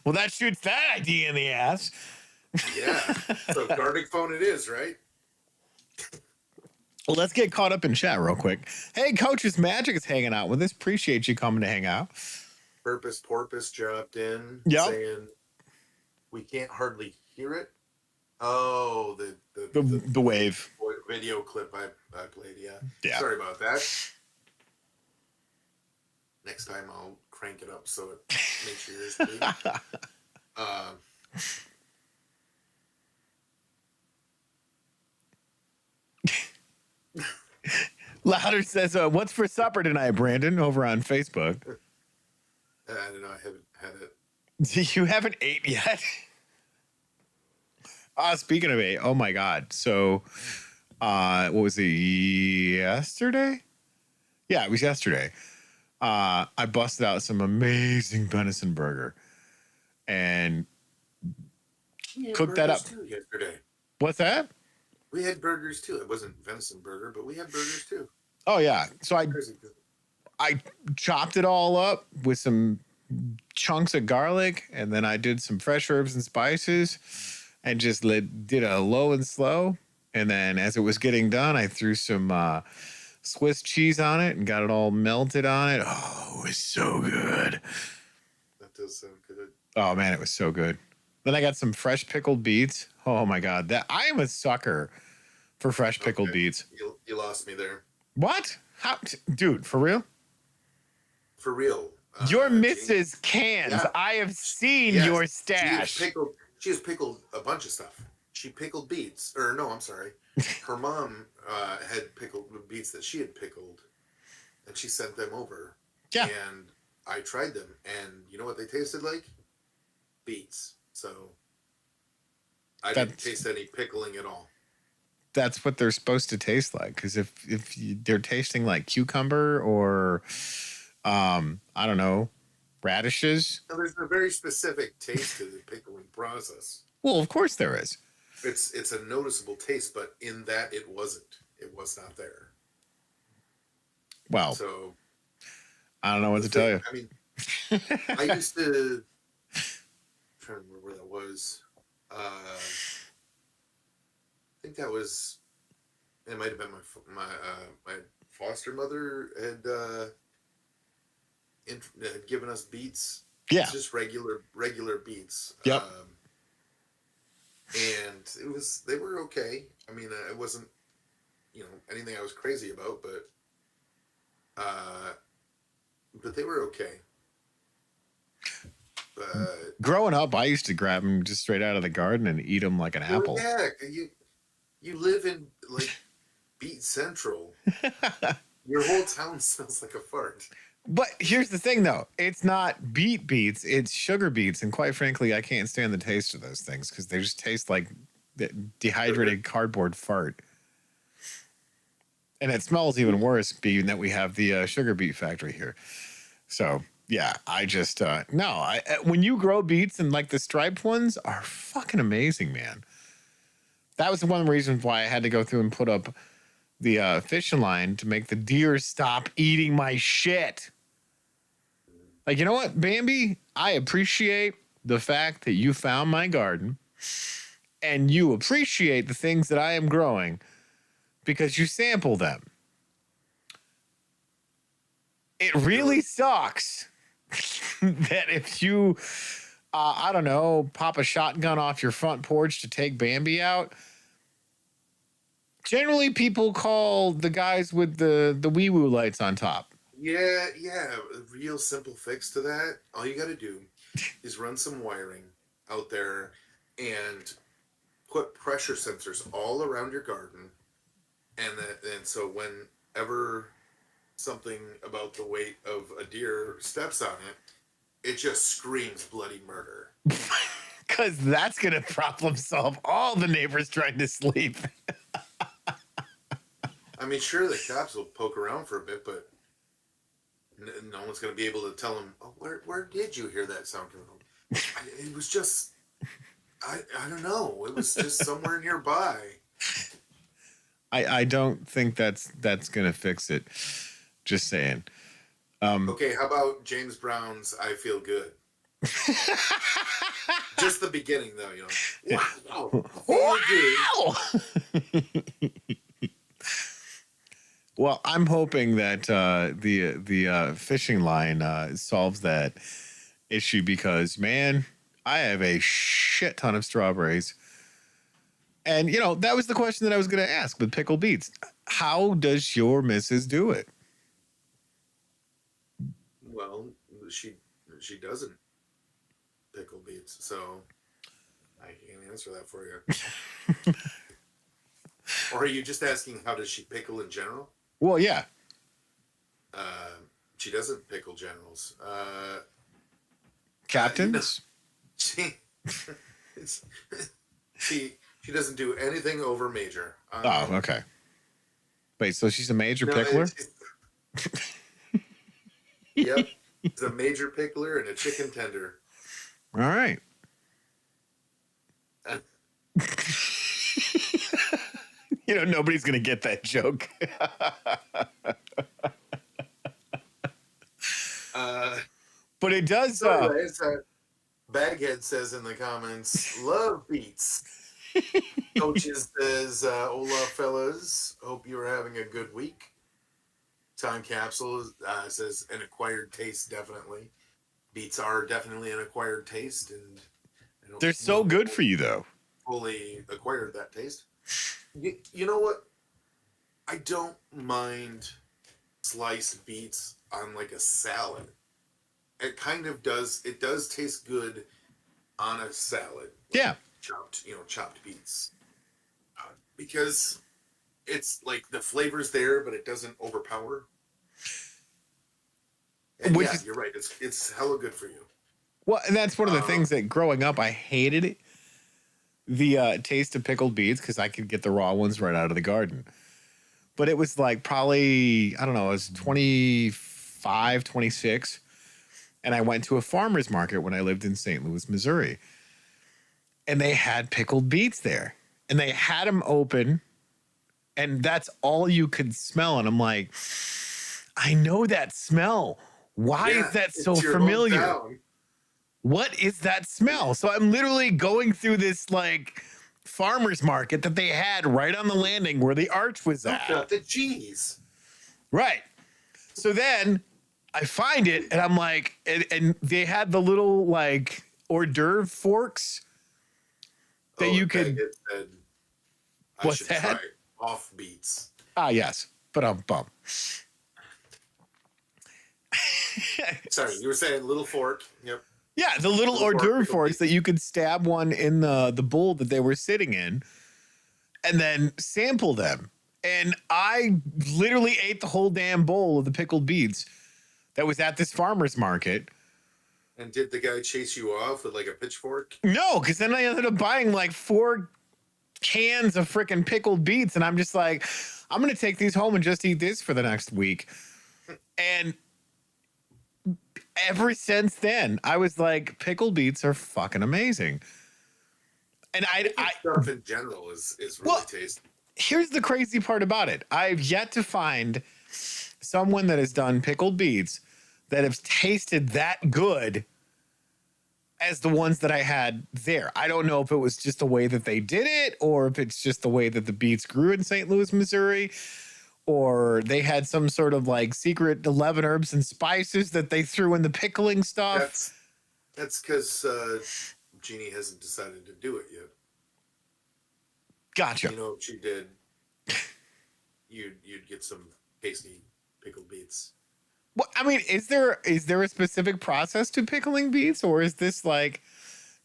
S1: well, that shoots that idea in the ass.
S2: Yeah. So Gardic phone it is, right?
S1: Well, let's get caught up in chat real quick. Hey, Coach's Magic is hanging out with us. Appreciate you coming to hang out.
S2: Purpose Porpoise dropped in saying we can't hardly hear it. Oh,
S1: the wave
S2: video clip I played.
S1: Yeah.
S2: Sorry about that. Next time I'll crank it up so it makes your ears bleed.
S1: Louder says, "What's for supper tonight, Brandon?" Over on Facebook.
S2: I don't know. I haven't had it.
S1: You haven't ate yet? Speaking of ate, oh my God! So What was it? Yesterday? Yeah, it was yesterday. I busted out some amazing venison burger and
S2: We had
S1: cooked that up.
S2: burgers too yesterday.
S1: What's that?
S2: We had burgers too. It wasn't venison burger, but we had burgers too.
S1: Oh yeah. So
S2: Crazy.
S1: I chopped it all up with some chunks of garlic, and then I did some fresh herbs and spices, and just did a low and slow. And then as it was getting done, I threw some Swiss cheese on it and got it all melted on it. Oh, it was so good.
S2: That does sound good.
S1: Oh man, it was so good. Then I got some fresh pickled beets. Oh my god, that I am a sucker for fresh pickled beets.
S2: You lost me there.
S1: What? How, dude? For real?
S2: For real.
S1: Your missus cans.
S2: Yeah.
S1: I have seen
S2: Yes,
S1: your stash.
S2: She has pickled a bunch of stuff. She pickled beets. Or no, I'm sorry. Her mom had pickled beets that she had pickled, and she sent them over.
S1: Yeah.
S2: And I tried them, and you know what they tasted like? Beets. So I didn't taste any pickling at all.
S1: That's what they're supposed to taste like. Because if they're tasting like cucumber or I don't know, radishes.
S2: Now, there's a very specific taste to the pickling process.
S1: Well, of course there is.
S2: It's a noticeable taste, but in that it wasn't. It was not there.
S1: Well,
S2: so
S1: I don't know what to tell you.
S2: I mean, I used to. I'm trying to remember where that was. I think that was. It might have been my foster mother had given us beets.
S1: Yeah.
S2: It's just regular beets.
S1: Yep.
S2: And they were okay. I mean, it wasn't, anything I was crazy about, but they were okay. But
S1: growing up, I used to grab them just straight out of the garden and eat them like an apple.
S2: Yeah, you live in like Beet Central. Your whole town smells like a fart.
S1: But here's the thing, though. It's not beets. It's sugar beets. And quite frankly, I can't stand the taste of those things because they just taste like dehydrated cardboard fart. And it smells even worse being that we have the sugar beet factory here. So, yeah, I just, when you grow beets and like the striped ones are fucking amazing, man. That was one of the reasons why I had to go through and put up the fishing line to make the deer stop eating my shit. Like, you know what, Bambi? I appreciate the fact that you found my garden and you appreciate the things that I am growing because you sample them. It really sucks that if you, I don't know, pop a shotgun off your front porch to take Bambi out, generally, people call the guys with the wee-woo lights on top.
S2: Yeah, a real simple fix to that. All you got to do is run some wiring out there and put pressure sensors all around your garden. And so whenever something about the weight of a deer steps on it, it just screams bloody murder.
S1: Because that's going to problem solve all the neighbors trying to sleep.
S2: I mean, sure, the cops will poke around for a bit, but no one's going to be able to tell them, oh, where did you hear that sound coming from? It was just, I don't know. It was just somewhere nearby.
S1: I don't think that's going to fix it. Just saying.
S2: Okay, how about James Brown's I Feel Good? Just the beginning, though, Wow. Feel good.
S1: Well, I'm hoping that the fishing line solves that issue because, man, I have a shit ton of strawberries. And, that was the question that I was going to ask with pickled beets. How does your missus do it?
S2: Well, she doesn't pickle beets, so I can't answer that for you. Or are you just asking how does she pickle in general?
S1: Well, yeah.
S2: She doesn't pickle generals.
S1: Captains?
S2: She She doesn't do anything over major.
S1: Oh, okay. Wait, so she's a major
S2: No,
S1: pickler?
S2: Yep. It's a major pickler and a chicken tender.
S1: All right. Nobody's going to get that joke. But it does.
S2: So anyways, Baghead says in the comments, love beats. Coaches says, hola fellas, hope you are having a good week. Time Capsule says an acquired taste, definitely. Beats are definitely an acquired taste, and
S1: they're so good for you, though.
S2: Fully acquired that taste. You know what? I don't mind sliced beets on like a salad. It kind of does. It does taste good on a salad.
S1: Yeah.
S2: Chopped beets. Because it's like the flavor's there, but it doesn't overpower. And you're right. It's hella good for you.
S1: Well, and that's one of the things that growing up, I hated it. The taste of pickled beets, because I could get the raw ones right out of the garden. But it was like probably, I don't know, I was 25, 26. And I went to a farmer's market when I lived in St. Louis, Missouri. And they had pickled beets there. And they had them open. And that's all you could smell. And I'm like, I know that smell. Why is that so familiar? What is that smell? So I'm literally going through this like farmer's market that they had right on the landing where the arch was at.
S2: Got the cheese.
S1: Right. So then I find it and I'm like, and they had the little like hors d'oeuvre forks that you could.
S2: What's that? Off beats.
S1: Ah, yes. But I'm bummed.
S2: Sorry, you were saying little fork. Yep.
S1: Yeah, the little hors d'oeuvre forks that you could stab one in the bowl that they were sitting in and then sample them. And I literally ate the whole damn bowl of the pickled beets that was at this farmer's market.
S2: And did the guy chase you off with like a pitchfork?
S1: No, because then I ended up buying like 4 cans of freaking pickled beets. And I'm just like, I'm going to take these home and just eat this for the next week. And ever since then, I was like, pickled beets are fucking amazing. And I
S2: stuff in general is really tasty.
S1: Here's the crazy part about it. I've yet to find someone that has done pickled beets that have tasted that good as the ones that I had there. I don't know if it was just the way that they did it or if it's just the way that the beets grew in St. Louis, Missouri, or they had some sort of like secret 11 herbs and spices that they threw in the pickling stuff.
S2: That's because Jeannie hasn't decided to do it yet.
S1: Gotcha.
S2: You know, if she did, you'd get some tasty pickled beets.
S1: Well, I mean, is there a specific process to pickling beets, or is this like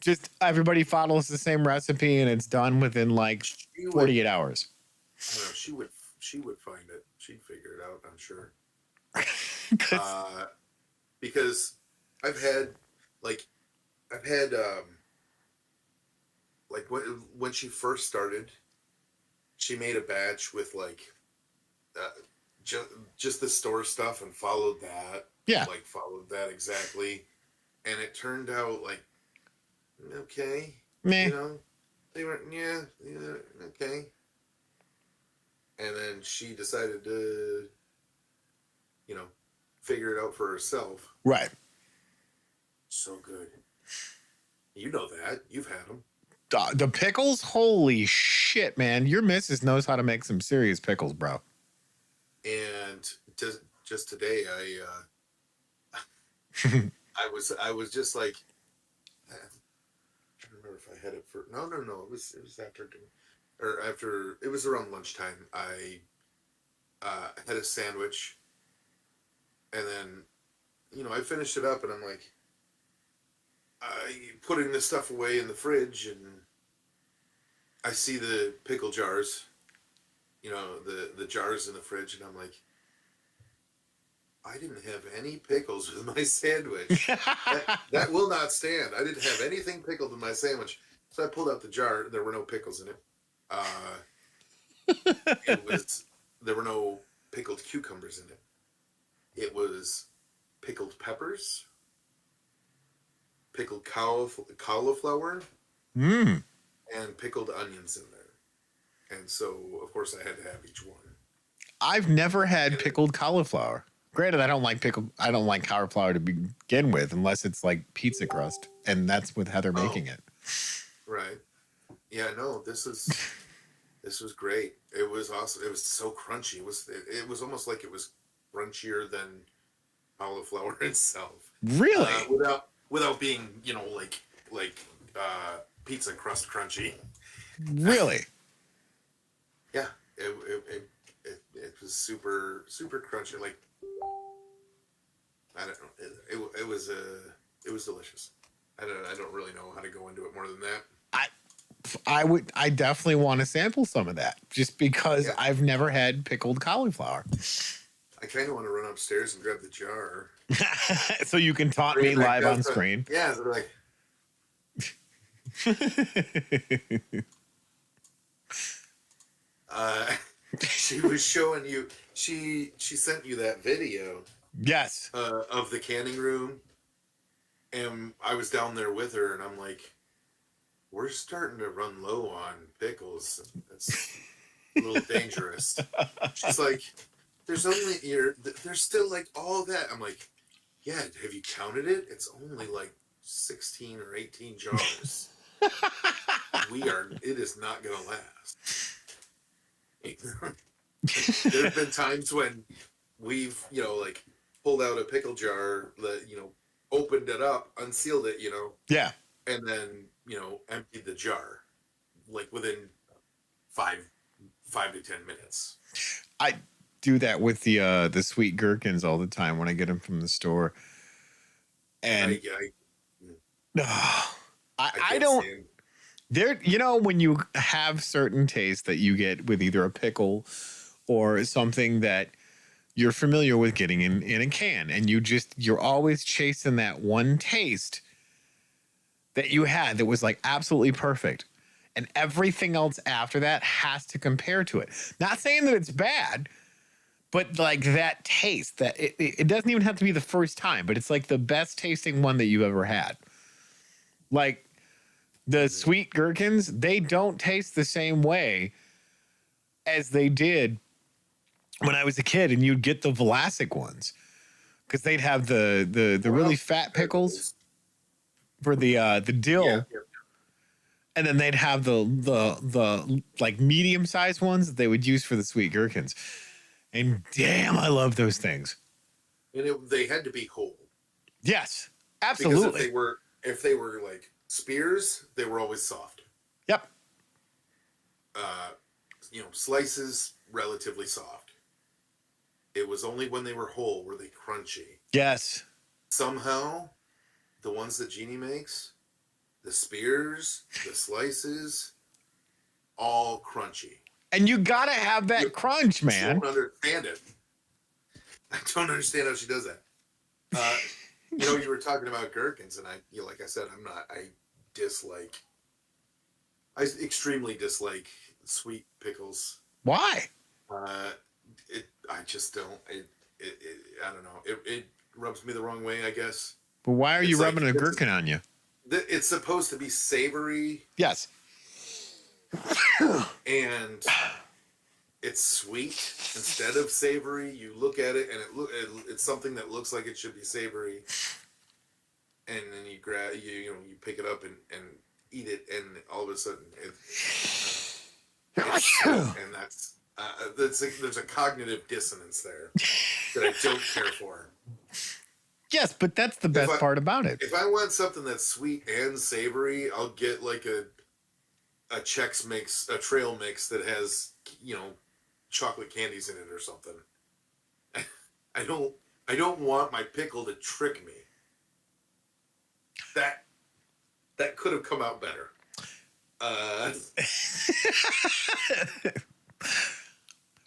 S1: just everybody follows the same recipe and it's done within like 48 hours?
S2: I don't know. She would find it. She'd figure it out, I'm sure. Because I've had when she first started, she made a batch with like just the store stuff and followed that.
S1: Yeah.
S2: Like followed that exactly. And it turned out like okay.
S1: Meh.
S2: You know? They were yeah, okay. And then she decided to, figure it out for herself.
S1: Right.
S2: So good. You know that. You've had them.
S1: The pickles? Holy shit, man. Your missus knows how to make some serious pickles, bro.
S2: And just today, I was just like, I don't remember if I had it for, no, it was after dinner. Or after, it was around lunchtime, I had a sandwich, and then, I finished it up, and I'm like, putting this stuff away in the fridge, and I see the pickle jars, the jars in the fridge, and I'm like, I didn't have any pickles with my sandwich. that will not stand. I didn't have anything pickled in my sandwich. So I pulled out the jar. There were no pickles in it. There were no pickled cucumbers in it. It was pickled peppers, pickled cauliflower,
S1: Mm.
S2: and pickled onions in there. And so, of course, I had to have each one.
S1: I've never had pickled cauliflower. Granted, I don't like cauliflower to begin with, unless it's like pizza crust, and that's with Heather making it.
S2: Right. Yeah. No. This was great. It was awesome. It was so crunchy. It was almost like it was crunchier than cauliflower itself.
S1: Really?
S2: Without being, like pizza crust crunchy.
S1: Really?
S2: Yeah. It was super crunchy. Like, I don't know. It was delicious. I don't really know how to go into it more than that.
S1: I definitely want to sample some of that, just because
S2: Yeah.
S1: I've never had pickled cauliflower.
S2: I kind of want to run upstairs and grab the jar.
S1: So you can taunt me live on screen.
S2: Yeah, they're like. She was showing you. She sent you that video.
S1: Yes.
S2: Of the canning room, and I was down there with her, and I'm like, we're starting to run low on pickles. That's a little dangerous. She's like, there's still like all that. I'm like, yeah, have you counted it? It's only like 16 or 18 jars. It is not gonna last. There have been times when we've, like, pulled out a pickle jar that, opened it up, unsealed it,
S1: Yeah.
S2: and then, emptied the jar, like, within 5 to 10 minutes.
S1: I do that with the sweet gherkins all the time when I get them from the store. And I don't. There, when you have certain tastes that you get with either a pickle or something that you're familiar with getting in a can, and you're always chasing that one taste that you had that was like absolutely perfect, and everything else after that has to compare to it. Not saying that it's bad, but like that taste, that it doesn't even have to be the first time, but it's like the best tasting one that you've ever had. Like, the sweet gherkins, they don't taste the same way as they did when I was a kid, and you'd get the Vlasic ones, because they'd have the really fat pickles for the dill,
S2: Yeah.
S1: and then they'd have the like medium sized ones that they would use for the sweet gherkins. And damn, I love those things.
S2: And they had to be whole.
S1: Yes,
S2: Because
S1: absolutely.
S2: if they were like spears, they were always soft.
S1: Yep.
S2: Slices, relatively soft. It was only when they were whole were they crunchy.
S1: Yes.
S2: Somehow, the ones that Jeannie makes, the spears, the slices, all crunchy.
S1: And you gotta have that crunch, man.
S2: I don't understand it. I don't understand how she does that. You were talking about gherkins, and like I said, I extremely dislike sweet pickles.
S1: Why?
S2: I just don't. I don't know. It rubs me the wrong way, I guess.
S1: But why are you
S2: It's like-
S1: rubbing a gherkin on you?
S2: It's supposed to be savory,
S1: Yes.
S2: and it's sweet instead of savory. You look at it, and it's something that looks like it should be savory, and then you grab you pick it up and eat it, and all of a sudden it's and there's a cognitive dissonance there that I don't care for.
S1: Yes, but that's the best part about it.
S2: If I want something that's sweet and savory, I'll get like a Chex Mix, a trail mix that has, chocolate candies in it or something. I don't want my pickle to trick me. That could have come out better.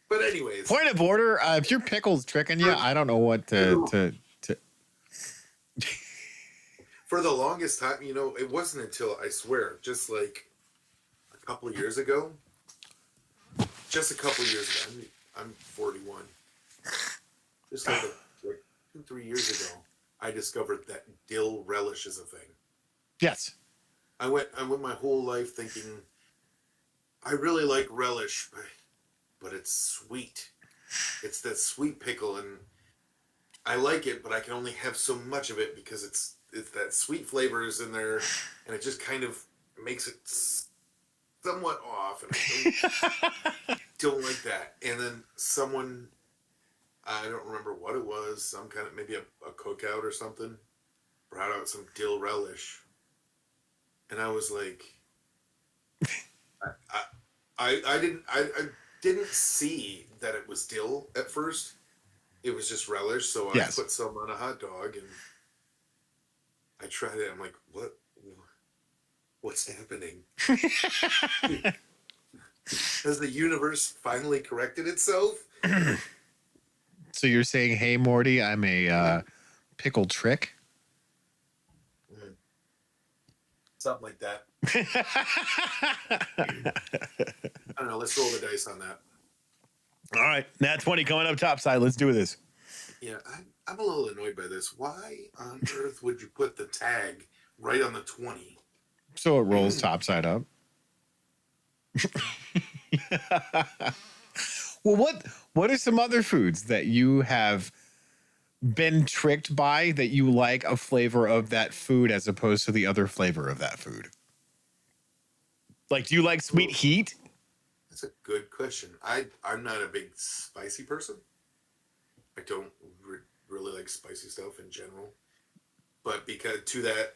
S2: But anyways,
S1: Point of order: if your pickle's tricking you, I don't know what to.
S2: For the longest time, it wasn't until, I swear, just like a couple of years ago, just a couple of years ago, I'm 41. Just like 2, 3 years ago, I discovered that dill relish is a thing.
S1: Yes.
S2: I went my whole life thinking I really like relish, but it's sweet. It's that sweet pickle, and I like it, but I can only have so much of it because it's that sweet flavor is in there, and it just kind of makes it somewhat off, and I don't like that. And then someone, I don't remember what it was, some kind of, maybe a cookout or something, brought out some dill relish, and I was like, I didn't see that it was dill at first. It was just relish, so I put some on a hot dog and I tried it. I'm like, what's happening? Has the universe finally corrected itself?
S1: So you're saying, hey, Morty, I'm a pickle trick?
S2: Something like that. I don't know. Let's roll the dice on that.
S1: All right. Nat 20 coming up topside. Let's do this.
S2: Yeah, I'm a little annoyed by this. Why on earth would you put the tag right on the 20?
S1: So it rolls topside up. Well, what are some other foods that you have been tricked by that you like a flavor of that food as opposed to the other flavor of that food? Like, do you like sweet heat?
S2: That's a good question. I'm not a big spicy person. I don't really like spicy stuff in general. But because to that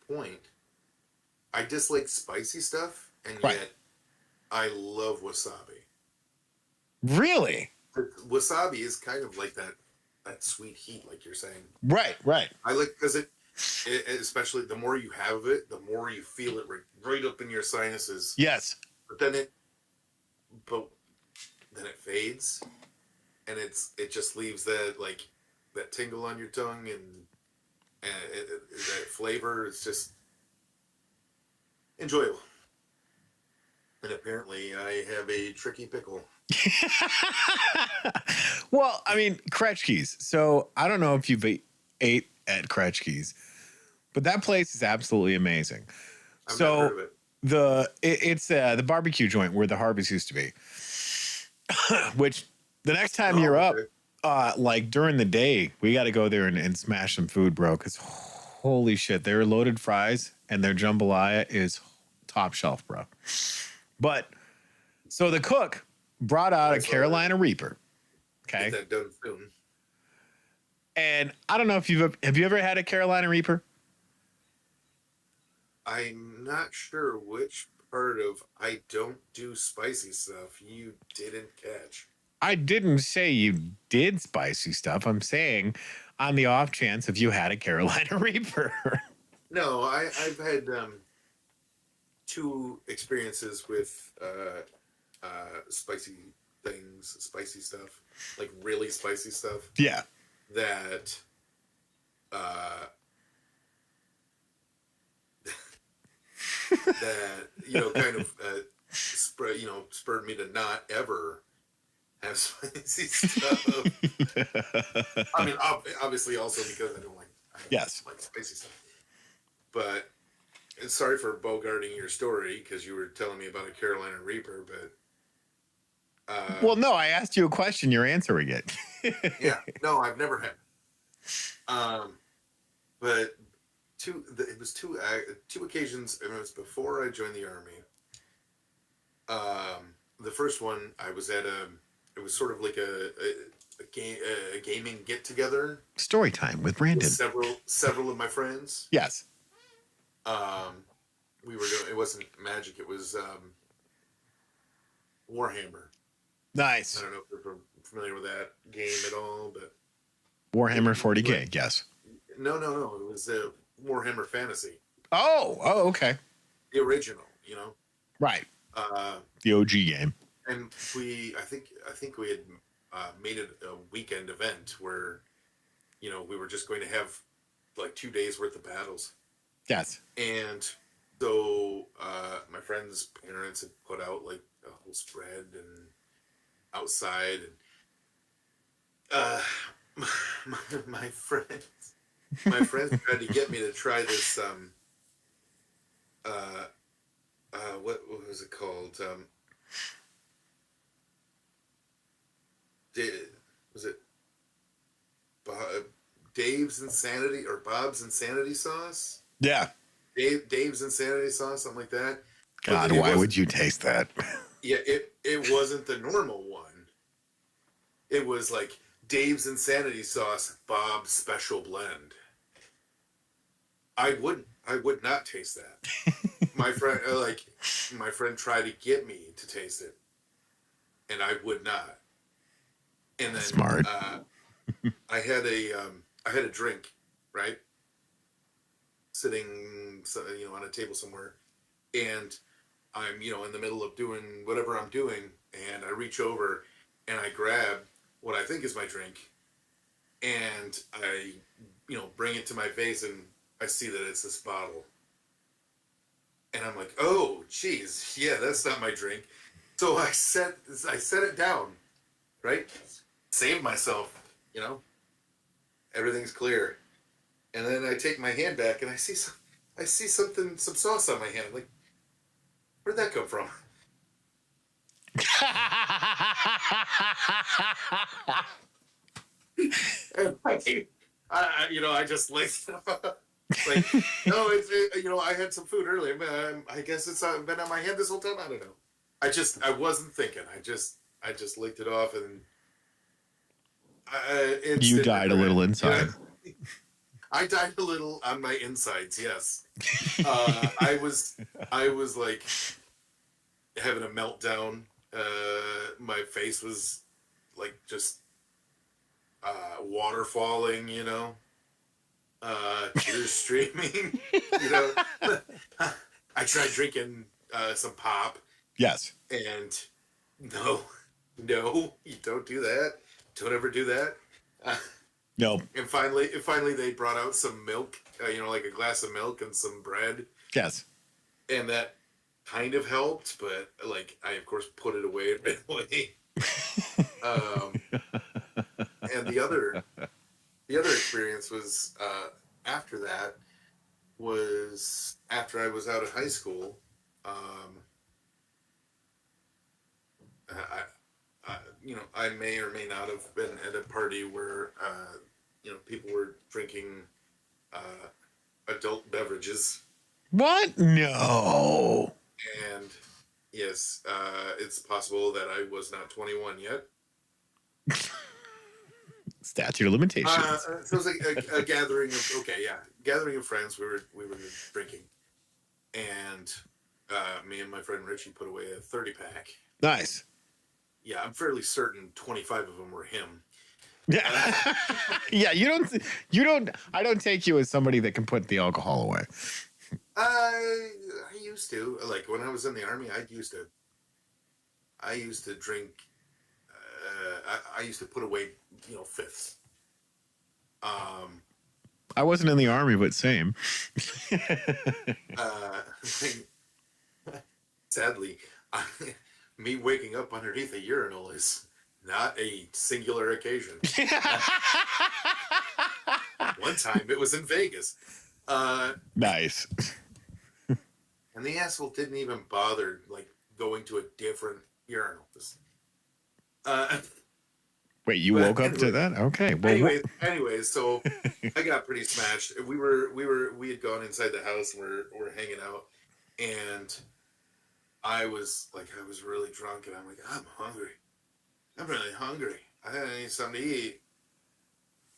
S2: point, I dislike spicy stuff, and yet I love wasabi.
S1: Really?
S2: Wasabi is kind of like that sweet heat, like you're saying.
S1: Right.
S2: I like because it especially the more you have it, the more you feel it right up in your sinuses.
S1: Yes.
S2: But then it fades, and it just leaves that tingle on your tongue, and that flavor is just enjoyable. And apparently, I have a tricky pickle.
S1: Well, I mean, Kretschke's. So I don't know if you've ate at Kretschke's, but that place is absolutely amazing.
S2: I've never heard of it.
S1: It's the barbecue joint where the Harveys used to be. Which the next time you're up, like during the day, we got to go there and smash some food, bro. Because holy shit, their loaded fries and their jambalaya is top shelf, bro. But so the cook brought out a Carolina Reaper. Okay.
S2: Get that done soon.
S1: And I don't know if have you ever had a Carolina Reaper?
S2: I'm not sure which part of I don't do spicy stuff you didn't catch.
S1: I didn't say you did spicy stuff. I'm saying on the off chance if you had a Carolina Reaper.
S2: No, I've had two experiences with spicy things, spicy stuff, like really spicy stuff.
S1: Yeah.
S2: That that kind of spurred me to not ever have spicy stuff. I mean, obviously also because I don't like spicy stuff. But sorry for bogarting your story because you were telling me about a Carolina Reaper, but
S1: well, no, I asked you a question. You're answering it.
S2: Yeah, no, I've never had. But it was two occasions, and it was before I joined the Army. The first one I was at it was sort of like a gaming get together.
S1: Story time with Brandon.
S2: Several of my friends.
S1: Yes.
S2: We were doing. It wasn't Magic. It was Warhammer.
S1: Nice.
S2: I don't know if you're familiar with that game at all, but
S1: Warhammer 40K. Yes.
S2: No. It was Warhammer Fantasy.
S1: Oh, okay.
S2: The original,
S1: Right. The OG game.
S2: And I think we had made it a weekend event where, we were just going to have like 2 days worth of battles.
S1: Yes.
S2: And so my friend's parents had put out like a whole spread and outside, and my, my friends tried to get me to try this what was it called? Was it Dave's Insanity or Bob's Insanity Sauce?
S1: Yeah.
S2: Dave's Insanity Sauce, something like that.
S1: God, why would you taste that?
S2: Yeah, it wasn't the normal one. It was like Dave's Insanity Sauce, Bob's Special Blend. I would not taste that. My friend tried to get me to taste it, and I would not. And then
S1: Smart.
S2: I had a drink, right, sitting on a table somewhere, and I'm in the middle of doing whatever I'm doing, and I reach over and I grab what I think is my drink, and I bring it to my face, and I see that it's this bottle. And I'm like, oh, geez, yeah, that's not my drink. So I set it down, right? Save myself, Everything's clear. And then I take my hand back, and I see some sauce on my hand. I'm like, where'd that come from? And I just licked it up. Like, no, I had some food earlier. I guess it's been on my hand this whole time. I don't know. I wasn't thinking. I just licked it off, and
S1: you died a little inside.
S2: I died a little on my insides. Yes, I was like having a meltdown. My face was like just water falling. Tears streaming. I tried drinking some pop.
S1: Yes.
S2: And no, you don't do that. Don't ever do that.
S1: No.
S2: And finally, they brought out some milk. Like a glass of milk and some bread.
S1: Yes.
S2: And that kind of helped, but like I of course put it away right away. And the other experience was after that was after I was out of high school. I may or may not have been at a party where people were drinking adult beverages.
S1: What? No.
S2: And yes, it's possible that I was not 21 yet.
S1: Statute of limitations.
S2: So it was like a gathering of friends. We were drinking, and me and my friend Richie put away a 30-pack.
S1: Nice.
S2: Yeah, I'm fairly certain 25 of them were him.
S1: Yeah. Yeah, you don't I don't take you as somebody that can put the alcohol away.
S2: I used to. Like when I was in the Army, I used to drink. I used to put away, fifths.
S1: I wasn't in the Army, but same.
S2: Sadly, me waking up underneath a urinal is not a singular occasion. One time it was in Vegas.
S1: Nice.
S2: And the asshole didn't even bother like going to a different urinal.
S1: Wait, you woke up to that? Okay. Well,
S2: anyways, so I got pretty smashed. We had gone inside the house and we're hanging out, and I was really drunk, and I'm like, I'm hungry. I'm really hungry. I need something to eat.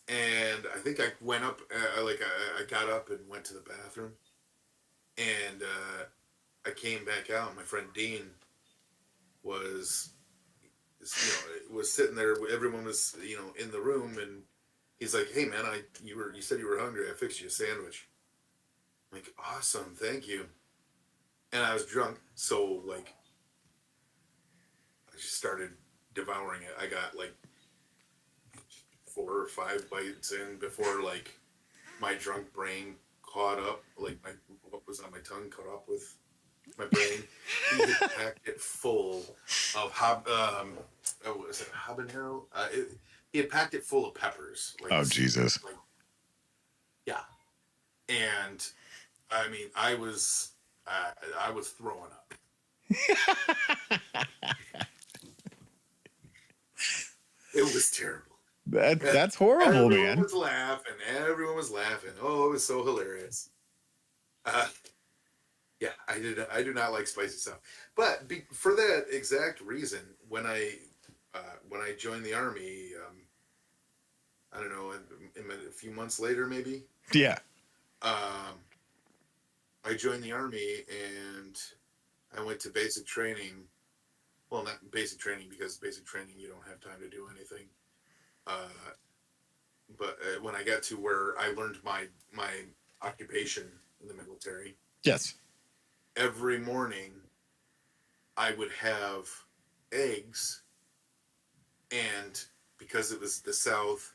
S2: And I think I went up, I got up and went to the bathroom, and I came back out. My friend Dean was sitting there. Everyone was, in the room, and he's like, "Hey, man, you said you were hungry. I fixed you a sandwich." I'm like, "Awesome, thank you." And I was drunk, so like, I just started devouring it. I got like 4 or 5 bites in before like my drunk brain caught up, like what was on my tongue caught up with my brain. He had packed it full of was it habanero? He had packed it full of peppers. Like,
S1: oh Jesus!
S2: Like, yeah, and I mean, I was throwing up. It was terrible.
S1: That's horrible,
S2: everyone
S1: man.
S2: Everyone was laughing. Oh, it was so hilarious. Yeah, I do not like spicy stuff. But for that exact reason, when I joined the army, I don't know, a few months later, maybe.
S1: Yeah.
S2: I joined the army and I went to basic training. Well, not basic training, because basic training you don't have time to do anything. But when I got to where I learned my occupation in the military,
S1: yes,
S2: every morning I would have eggs, and because it was the South,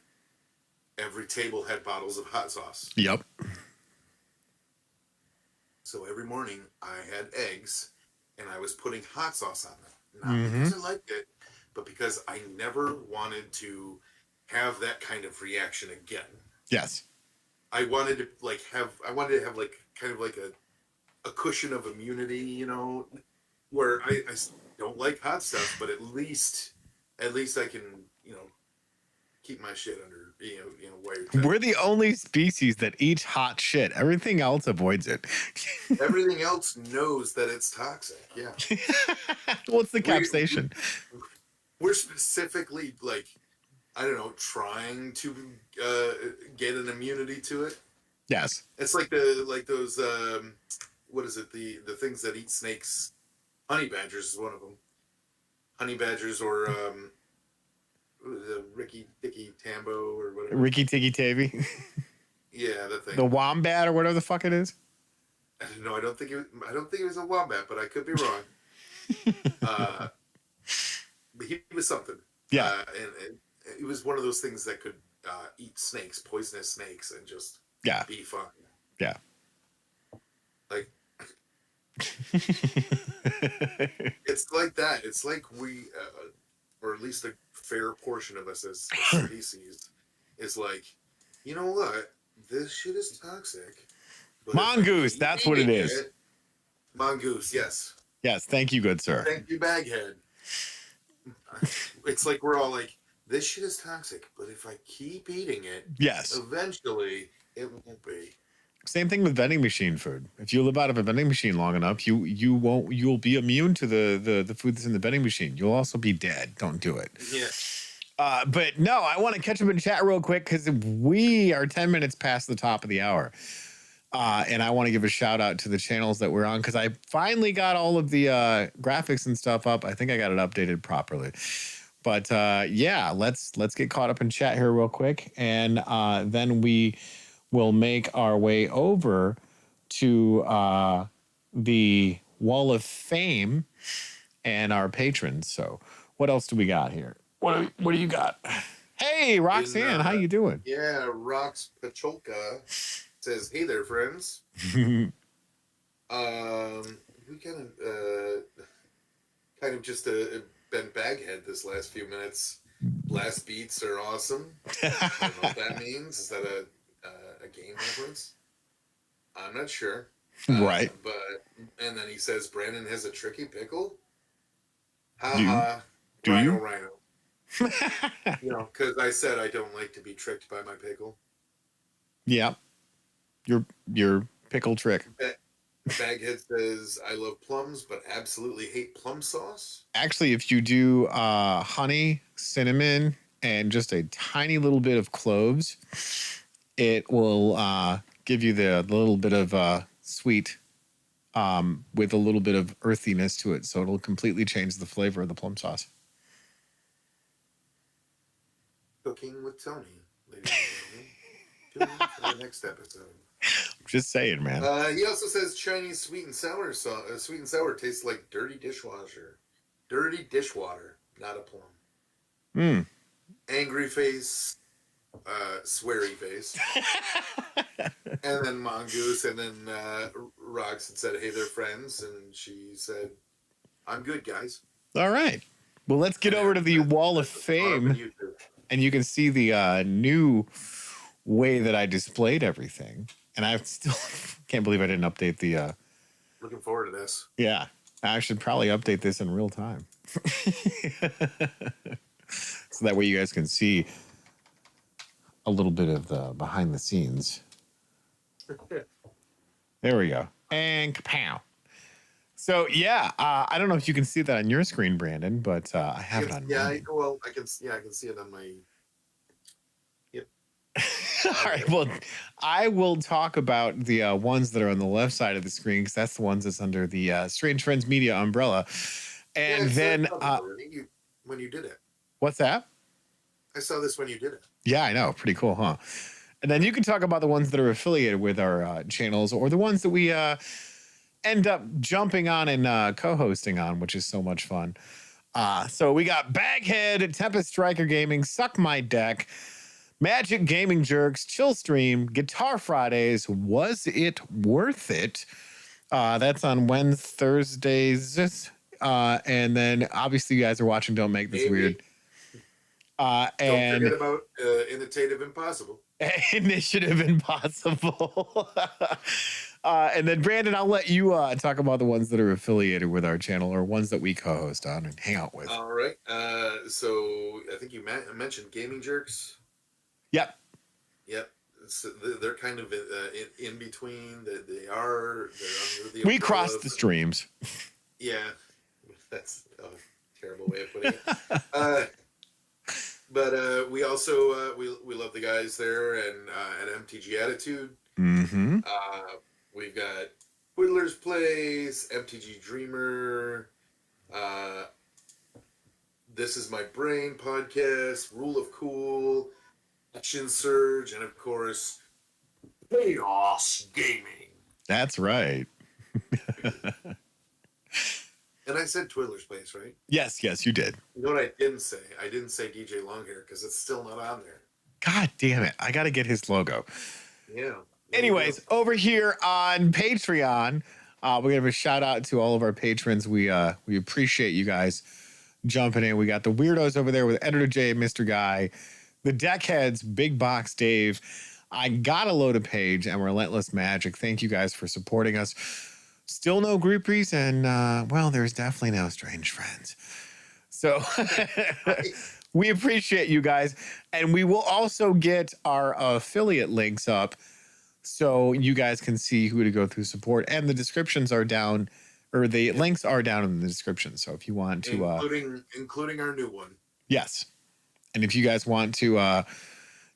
S2: every table had bottles of hot sauce.
S1: Yep.
S2: So every morning I had eggs, and I was putting hot sauce on them. Not because I liked it, but because I never wanted to have that kind of reaction again.
S1: Yes.
S2: I wanted to have like kind of like a cushion of immunity, you know, where I don't like hot stuff, but at least I can, you know, keep my shit under, wiretap.
S1: We're the only species that eats hot shit. Everything else avoids it.
S2: Everything else knows that it's toxic. Yeah.
S1: What's the capsation?
S2: We're specifically, like, I don't know, trying to get an immunity to it.
S1: Yes.
S2: It's like those what is it, the things that eat snakes? Honey badgers is one of them. Honey badgers, or the Ricky Dicky Tambo or whatever.
S1: Ricky Tikky Tavi.
S2: Yeah, that thing.
S1: The wombat or whatever the fuck it is.
S2: No, I don't think it was a wombat, but I could be wrong. But he was something.
S1: Yeah.
S2: And it was one of those things that could eat snakes, poisonous snakes, and just be fun.
S1: Yeah.
S2: Like, it's like that. It's like we, or at least a fair portion of us as a species, is like, you know what? This shit is toxic.
S1: Mongoose, that's what it is.
S2: Mongoose, yes.
S1: Yes, thank you, good sir.
S2: Thank you, Baghead. It's like we're all like, this shit is toxic, but if I keep eating it,
S1: yes,
S2: eventually it won't be.
S1: Same thing with vending machine food. If you live out of a vending machine long enough, you'll be immune to the food that's in the vending machine. You'll also be dead. Don't do it.
S2: Yeah.
S1: But no, I want to catch up in chat real quick because we are 10 minutes past the top of the hour. And I want to give a shout out to the channels that we're on because I finally got all of the graphics and stuff up. I think I got it updated properly. But yeah, let's get caught up in chat here real quick, and then we will make our way over to the Wall of Fame and our patrons. So, what else do we got here? What do you got? Hey, Roxanne, how you doing?
S2: Yeah, Rox Pacholka says, "Hey there, friends." We kind of just been Baghead this last few minutes. Blast beats are awesome. I don't know what that means. Is that a game reference? I'm not sure.
S1: Right.
S2: And then he says Brandon has a tricky pickle. Ha.
S1: Do
S2: Rhino,
S1: you?
S2: Rhino. You know, because I said I don't like to be tricked by my pickle.
S1: Yeah. Your pickle trick.
S2: Baghead says, I love plums, but absolutely hate plum sauce.
S1: Actually, if you do honey, cinnamon, and just a tiny little bit of cloves, it will give you the little bit of sweet with a little bit of earthiness to it. So it'll completely change the flavor of the plum sauce.
S2: Cooking with Tony, ladies and gentlemen. Tune in for the next episode.
S1: Just saying, man.
S2: He also says Chinese sweet and sour sweet and sour tastes like dirty dishwater. Dirty dishwater, not a plum. Angry face sweary face. And then Mongoose, and then Rox had said, "Hey, they're friends," and she said, "I'm good, guys."
S1: All right. Well, let's get over to the Wall of Fame, and you can see the new way that I displayed everything. And I still can't believe I didn't update the.
S2: Looking forward to this.
S1: Yeah, I should probably update this in real time, so that way you guys can see a little bit of the behind the scenes. There we go. And kapow. So yeah, I don't know if you can see that on your screen, Brandon, but I have it on mine.
S2: I can see it on my. Yep.
S1: All right. Well, I will talk about the ones that are on the left side of the screen because that's the ones that's under the Strange Friends Media umbrella. And then
S2: when you did it.
S1: What's that?
S2: I saw this when you did it.
S1: Yeah, I know. Pretty cool, huh? And then you can talk about the ones that are affiliated with our channels or the ones that we end up jumping on and co-hosting on, which is so much fun. So we got Baghead, Tempest Striker Gaming, Suck My Deck, Magic Gaming Jerks, Chill Stream, Guitar Fridays, Was It Worth It? That's on Wednesdays, Thursdays. And then obviously you guys are watching Don't Make This Weird.
S2: Don't forget about Initiative Impossible.
S1: Initiative Impossible. And then Brandon, I'll let you talk about the ones that are affiliated with our channel or ones that we co-host on and hang out with.
S2: All right. So I think you mentioned Gaming Jerks.
S1: Yep.
S2: So they're kind of in between. They're under the.
S1: We crossed the streams.
S2: Yeah, that's a terrible way of putting it. But we also we love the guys there and at MTG Attitude.
S1: Mm-hmm.
S2: We've got Whittler's Place, MTG Dreamer, This Is My Brain podcast, Rule of Cool, Action Surge, and of course, Chaos Gaming.
S1: That's right.
S2: And I said Twiddler's Place, right?
S1: Yes, you did.
S2: You know what I didn't say? I didn't say DJ Longhair because it's still not on there.
S1: God damn it. I got to get his logo.
S2: Yeah.
S1: Anyways, over here on Patreon, we're going to have a shout out to all of our patrons. We appreciate you guys jumping in. We got the weirdos over there with Editor J, Mr. Guy, the Deckheads, Big Box Dave, I Got a Load of Page, and Relentless Magic. Thank you guys for supporting us. Still no groupies, and well, there's definitely no strange friends. So we appreciate you guys, and we will also get our affiliate links up so you guys can see who to go through support, and the descriptions are down, or the links are down in the description. So if you want to,
S2: including our new one,
S1: yes, and if you guys want to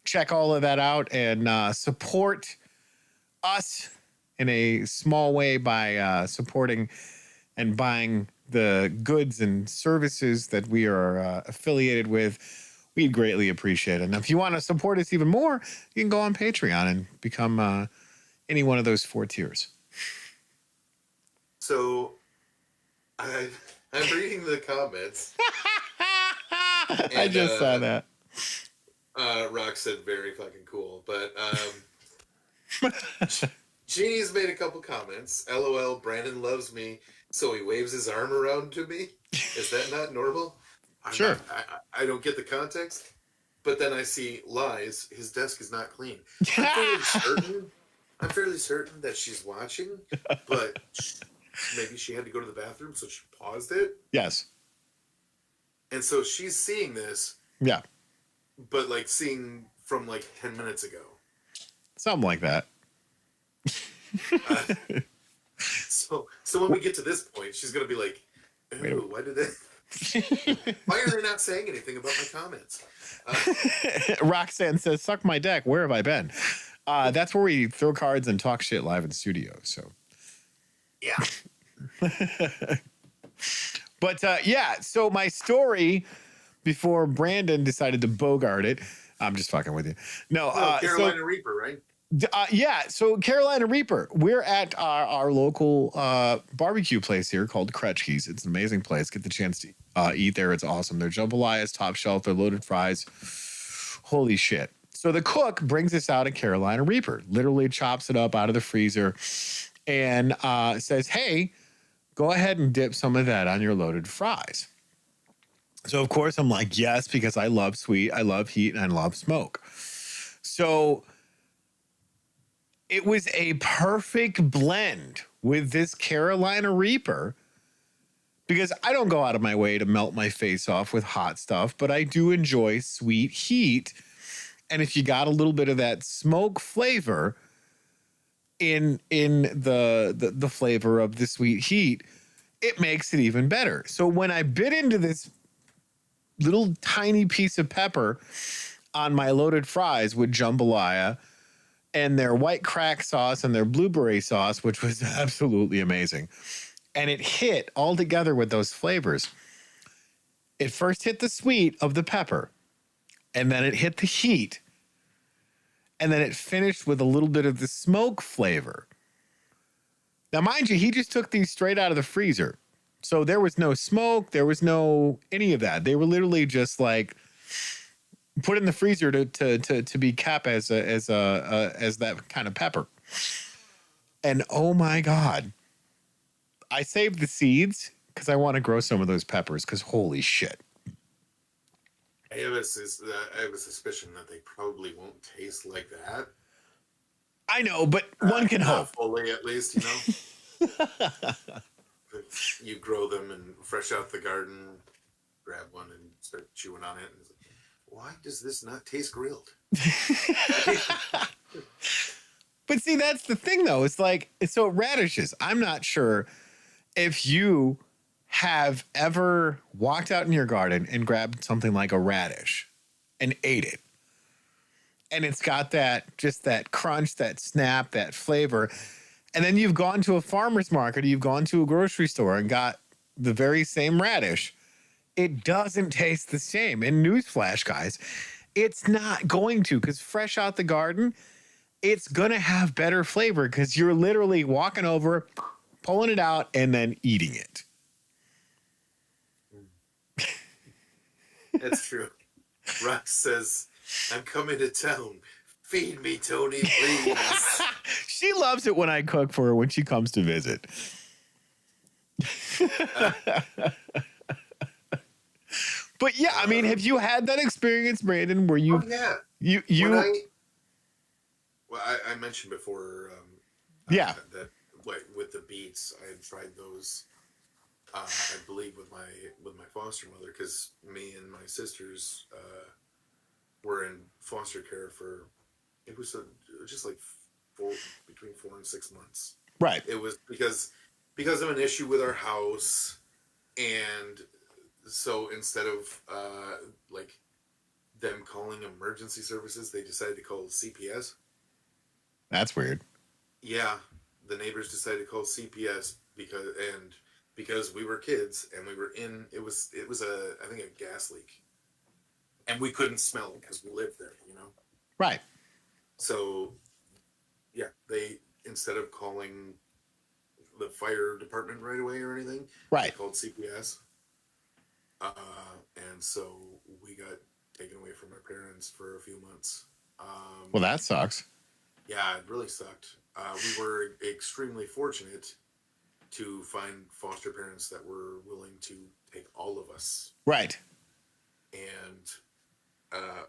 S1: check all of that out and support us in a small way by supporting and buying the goods and services that we are affiliated with, we'd greatly appreciate it. And if you want to support us even more, you can go on Patreon and become any one of those 4 tiers.
S2: So I'm reading the comments.
S1: I just saw that.
S2: Rock said very fucking cool, but Genie's made a couple comments. LOL, Brandon loves me, so he waves his arm around to me. Is that not normal?
S1: Sure.
S2: I don't get the context, but then I see lies. His desk is not clean. I'm fairly certain that she's watching, but maybe she had to go to the bathroom, so she paused it.
S1: Yes.
S2: And so she's seeing this.
S1: Yeah.
S2: But like seeing from like 10 minutes ago.
S1: Something like that.
S2: So when we get to this point, she's gonna be like, why did they? Why are they not saying anything about my comments?
S1: Roxanne says, "Suck my deck. Where have I been?" That's where we throw cards and talk shit live in studio. So,
S2: yeah.
S1: But yeah. So my story before Brandon decided to bogart it. I'm just fucking with you. No,
S2: Carolina Reaper, right?
S1: Yeah, so Carolina Reaper. We're at our local barbecue place here called Kretschke's. It's an amazing place. Get the chance to eat there. It's awesome. Their jambalayas, top shelf, their loaded fries. Holy shit. So the cook brings us out a Carolina Reaper, literally chops it up out of the freezer and says, hey, go ahead and dip some of that on your loaded fries. So, of course, I'm like, yes, because I love sweet, I love heat, and I love smoke. So it was a perfect blend with this Carolina Reaper because I don't go out of my way to melt my face off with hot stuff, but I do enjoy sweet heat. And if you got a little bit of that smoke flavor in the flavor of the sweet heat, it makes it even better. So when I bit into this little tiny piece of pepper on my loaded fries with jambalaya and their white crack sauce and their blueberry sauce, which was absolutely amazing, and it hit all together with those flavors. It first hit the sweet of the pepper, and then it hit the heat, and then it finished with a little bit of the smoke flavor. Now, mind you, he just took these straight out of the freezer. So there was no smoke. There was no any of that. They were literally just like put in the freezer to be kept as that kind of pepper. And oh my God, I saved the seeds because I want to grow some of those peppers because holy shit.
S2: I have a suspicion that they probably won't taste like that.
S1: I know, but one can hope.
S2: Fully, at least, you know. You grow them and fresh out the garden, grab one and start chewing on it. And it's like, why does this not taste grilled?
S1: But see, that's the thing, though. It's like, so radishes. I'm not sure if you have ever walked out in your garden and grabbed something like a radish and ate it. And it's got that, just that crunch, that snap, that flavor. And then you've gone to a farmer's market, or you've gone to a grocery store and got the very same radish. It doesn't taste the same. And newsflash, guys, it's not going to, because fresh out the garden, it's going to have better flavor because you're literally walking over, pulling it out, and then eating it.
S2: That's true. Rox says, I'm coming to town. Feed me, Tony, please.
S1: She loves it when I cook for her when she comes to visit. But yeah, I mean, have you had that experience, Brandon, where you...
S2: Oh, yeah. Well, I mentioned before
S1: yeah.
S2: that with the beets, I had tried those, I believe, with my foster mother, because me and my sisters were in foster care for... It was just like between 4 and 6 months.
S1: Right.
S2: It was because of an issue with our house, and so instead of like them calling emergency services, they decided to call CPS.
S1: That's weird.
S2: Yeah, the neighbors decided to call CPS because we were kids and we were in. It was I think a gas leak, and we couldn't smell it because we lived there. You know.
S1: Right.
S2: So, yeah, they, instead of calling the fire department right away or anything,
S1: right,
S2: they called CPS. And so we got taken away from our parents for a few months.
S1: Well, that sucks.
S2: Yeah, it really sucked. We were extremely fortunate to find foster parents that were willing to take all of us.
S1: Right.
S2: And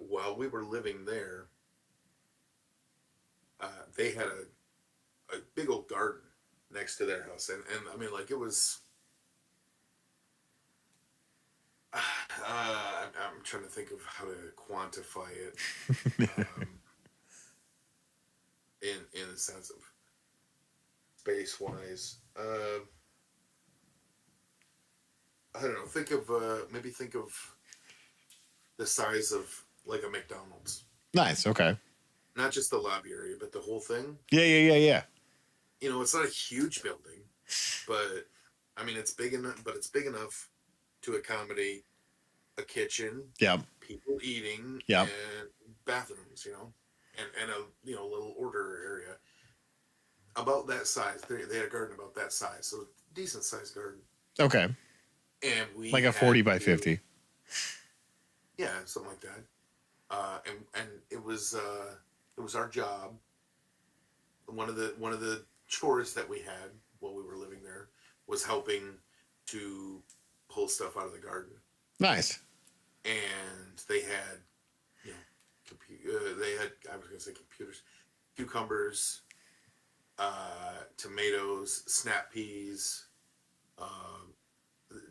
S2: while we were living there, they had a big old garden next to their house, and I mean, like, it was. I'm trying to think of how to quantify it, in the sense of space wise. I don't know. Think of the size of like a McDonald's.
S1: Nice. Okay.
S2: Not just the lobby area, but the whole thing.
S1: Yeah.
S2: You know, it's not a huge building, but I mean, it's big enough. But it's big enough to accommodate a kitchen, people eating, and bathrooms. You know, and a little order area about that size. They had a garden about that size, so decent sized garden.
S1: Okay.
S2: And we
S1: like a 40 by 50.
S2: Yeah, something like that. And it was our job. One of the chores that we had while we were living there was helping to pull stuff out of the garden.
S1: Nice.
S2: And they had, you know, they had, I was going to say computers, cucumbers, tomatoes, snap peas,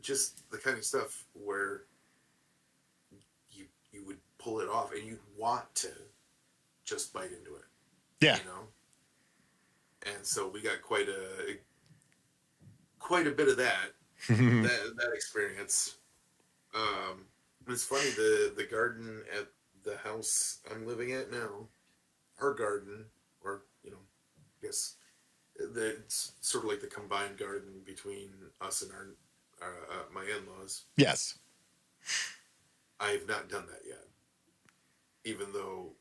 S2: just the kind of stuff where you would pull it off and you'd want to just bite into it.
S1: Yeah.
S2: You know? And so we got quite a bit of that that experience. It's funny, the garden at the house I'm living at now, our garden, or I guess it's sort of like the combined garden between us and our my in-laws.
S1: Yes.
S2: I've not done that yet, even though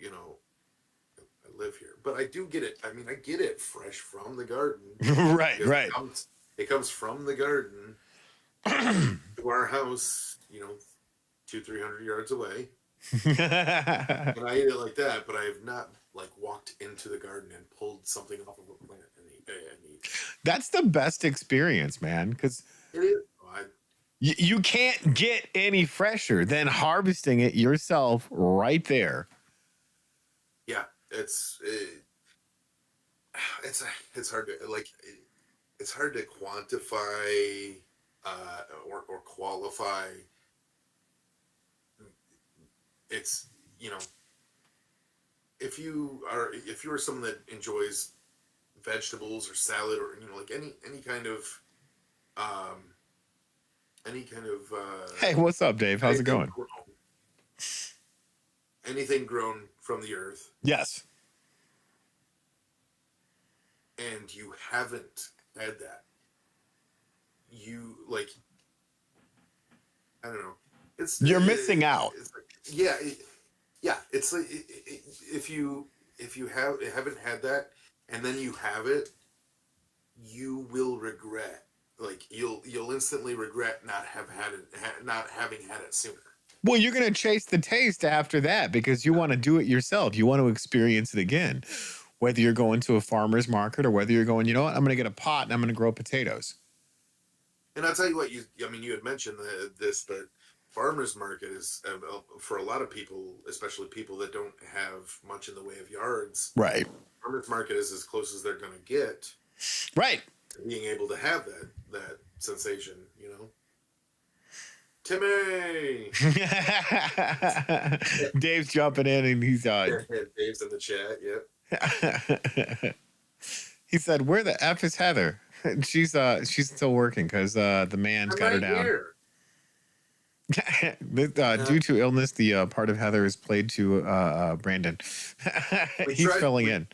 S2: I live here, but I do get it. I mean, I get it fresh from the garden.
S1: Right.
S2: It comes from the garden to our house, 200-300 yards away. And I eat it like that, but I have not walked into the garden and pulled something off of a plant and eat.
S1: That's the best experience, man, because
S2: It is.
S1: you can't get any fresher than harvesting it yourself right there.
S2: Yeah, it's hard to it's hard to quantify or qualify. It's if you are someone that enjoys vegetables or salad or any kind of
S1: Hey, what's up, Dave? How's it going?
S2: Anything grown from the earth,
S1: Yes.
S2: and you haven't had that, you I don't know.
S1: You're missing out.
S2: It's It's like if you haven't had that, and then you have it, you will regret. You'll instantly regret not having had it sooner.
S1: Well, you're going to chase the taste after that because you want to do it yourself. You want to experience it again, whether you're going to a farmer's market or whether you're going, you know what, I'm going to get a pot and I'm going to grow potatoes.
S2: And I'll tell you what, you had mentioned this, but farmer's market is, for a lot of people, especially people that don't have much in the way of yards.
S1: Right.
S2: Farmer's market is as close as they're going to get.
S1: Right.
S2: To being able to have that sensation, Timmy!
S1: Dave's jumping in and he's
S2: Dave's in the chat, yep.
S1: He said, "Where the F is Heather?" She's still working because the man's got her down. Due to illness, the part of Heather is played to Brandon. He's filling in.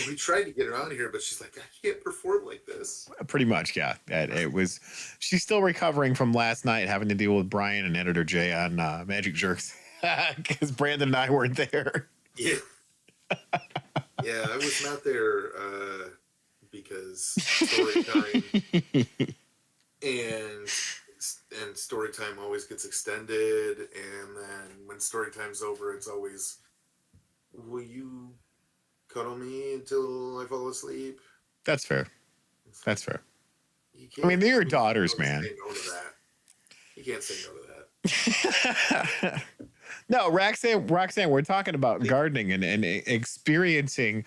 S2: We tried to get her on here, but she's like, I can't perform like this.
S1: Pretty much, yeah. She's still recovering from last night having to deal with Brian and Editor Jay on Magic Jerks because Brandon and I weren't there.
S2: Yeah. Yeah, I was not there because story time and story time always gets extended, and then when story time's over, it's always, will you cuddle me until I fall asleep?
S1: That's fair. That's fair. I mean, they're your daughters, man.
S2: Say no to that. You can't say no to that.
S1: No, Roxanne, we're talking about gardening and experiencing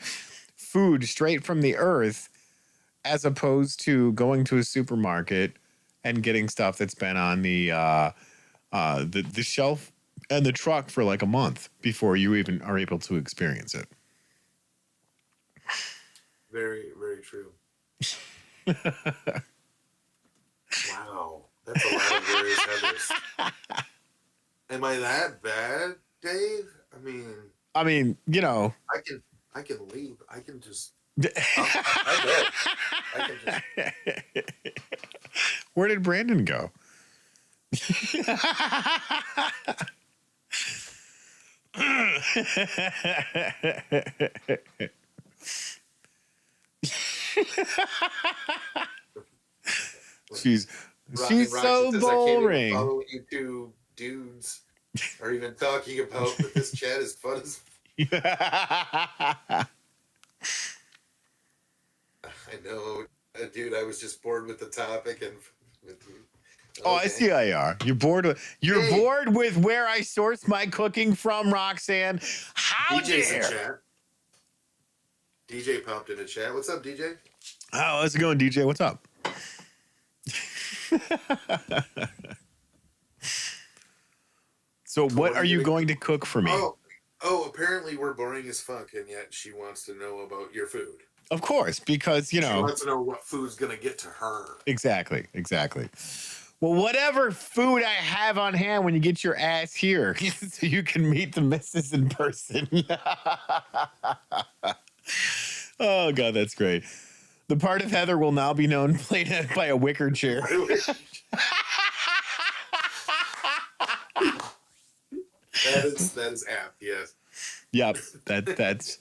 S1: food straight from the earth as opposed to going to a supermarket and getting stuff that's been on the shelf and the truck for like a month before you even are able to experience it.
S2: Very, very true. Wow. That's a lot of various Heathers. Am I that bad, Dave? I mean,
S1: I can
S2: leave. I can just. I know. I can just.
S1: Where did Brandon go? She's so boring.
S2: Follow you two dudes. are even talking about, but this chat is fun as. I know, dude. I was just bored with the topic and with you.
S1: Oh, I see how you are. You're
S2: Hey.
S1: bored with where I source my cooking from, Roxanne. How
S2: DJ's in
S1: dare?
S2: chat. DJ popped in the chat. What's up, DJ?
S1: Oh, how's it going, DJ? What's up? So, what are you going to cook for me?
S2: Oh, apparently we're boring as fuck, and yet she wants to know about your food.
S1: Of course, because
S2: She wants to know what food's gonna get to her.
S1: Exactly. Well, whatever food I have on hand when you get your ass here, so you can meet the missus in person. Oh God, that's great. The part of Heather will now be known played by a wicker chair.
S2: That is apt, yes.
S1: Yep, that's.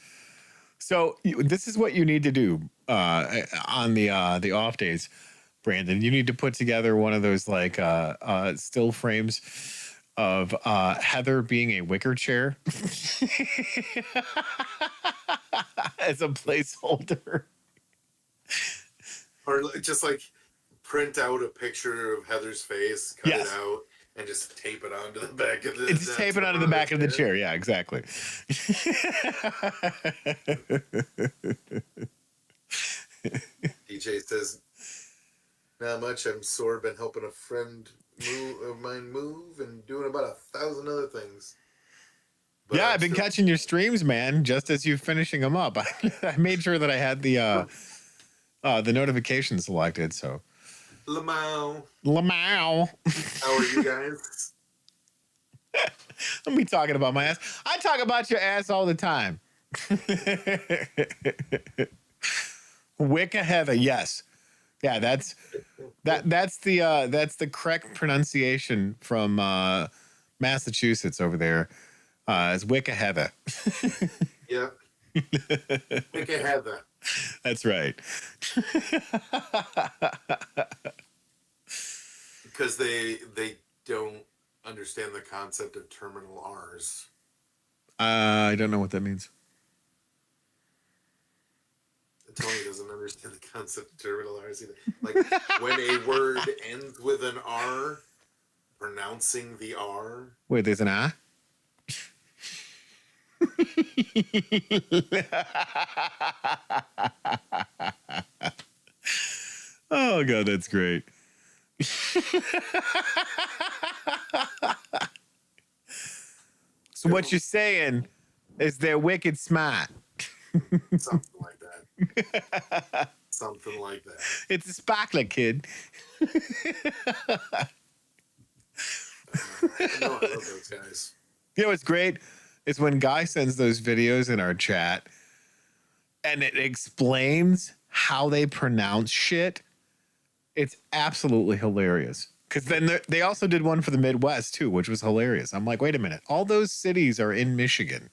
S1: So this is what you need to do on the off days, Brandon. You need to put together one of those like still frames of Heather being a wicker chair as a placeholder.
S2: Or just like print out a picture of Heather's face, cut it out, and just tape it onto the back of the.
S1: Just tape it onto the back of the chair. Yeah, exactly.
S2: DJ says, "Not much. I'm sore. Been helping a friend of mine move and doing about 1,000 other things." But
S1: yeah, I've been catching your streams, man. Just as you finishing them up, I made sure that I had the notification selected. So,
S2: Lamau.
S1: How
S2: are you guys?
S1: Let me talking about my ass. I talk about your ass all the time. Wicca Heather, yes. Yeah, that's the correct pronunciation from Massachusetts over there. Is Wicca Heather.
S2: Yeah. Wicca Heather.
S1: That's right.
S2: Because they don't understand the concept of terminal R's.
S1: I don't know what that means.
S2: Tony doesn't understand the concept of terminal R's either. Like when a word ends with an R, pronouncing the R.
S1: Wait, there's an I? Oh God, that's great. So what you're saying is they're wicked smart.
S2: Something like that. Something like that.
S1: It's a sparkler, kid.
S2: I love those guys.
S1: You know what's great is when Guy sends those videos in our chat and it explains how they pronounce shit. It's absolutely hilarious. Because then they also did one for the Midwest too, which was hilarious. I'm like, wait a minute. All those cities are in Michigan.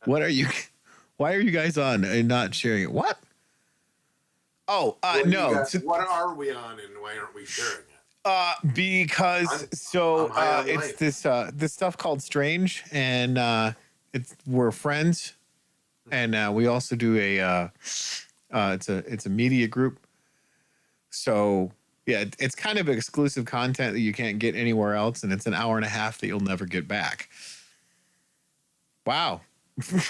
S1: Why are you guys on and not sharing it? What? Oh, no.
S2: What are we on and why aren't we sharing it?
S1: Because it's this stuff called Strange, and we're friends, and we also do it's a media group. So yeah, it's kind of exclusive content that you can't get anywhere else, and it's an hour and a half that you'll never get back. Wow.
S2: It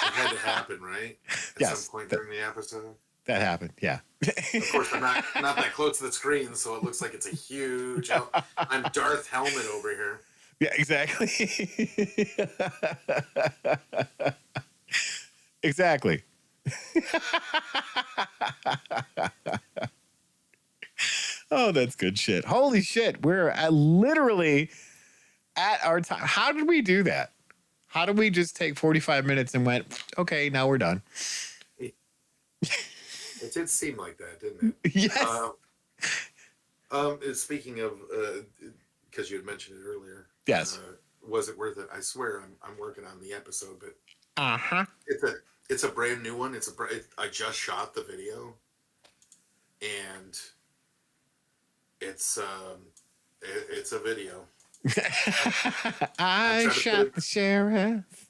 S2: had to happen, right? At some point during the episode.
S1: That happened, yeah.
S2: Of course, I'm not that close to the screen, so it looks like it's a huge. I'm Darth Helmet over here.
S1: Yeah, exactly. Exactly. Oh, that's good shit. Holy shit. We're literally at our time. How did we do that? How did we just take 45 minutes and went, okay, now we're done?
S2: It did seem like that, didn't it?
S1: Yes.
S2: Speaking of, because you had mentioned it earlier.
S1: Yes.
S2: Was it worth it? I swear I'm working on the episode, but
S1: uh-huh.
S2: It's a brand new one. I just shot the video. and it's a video.
S1: I shot the sheriff.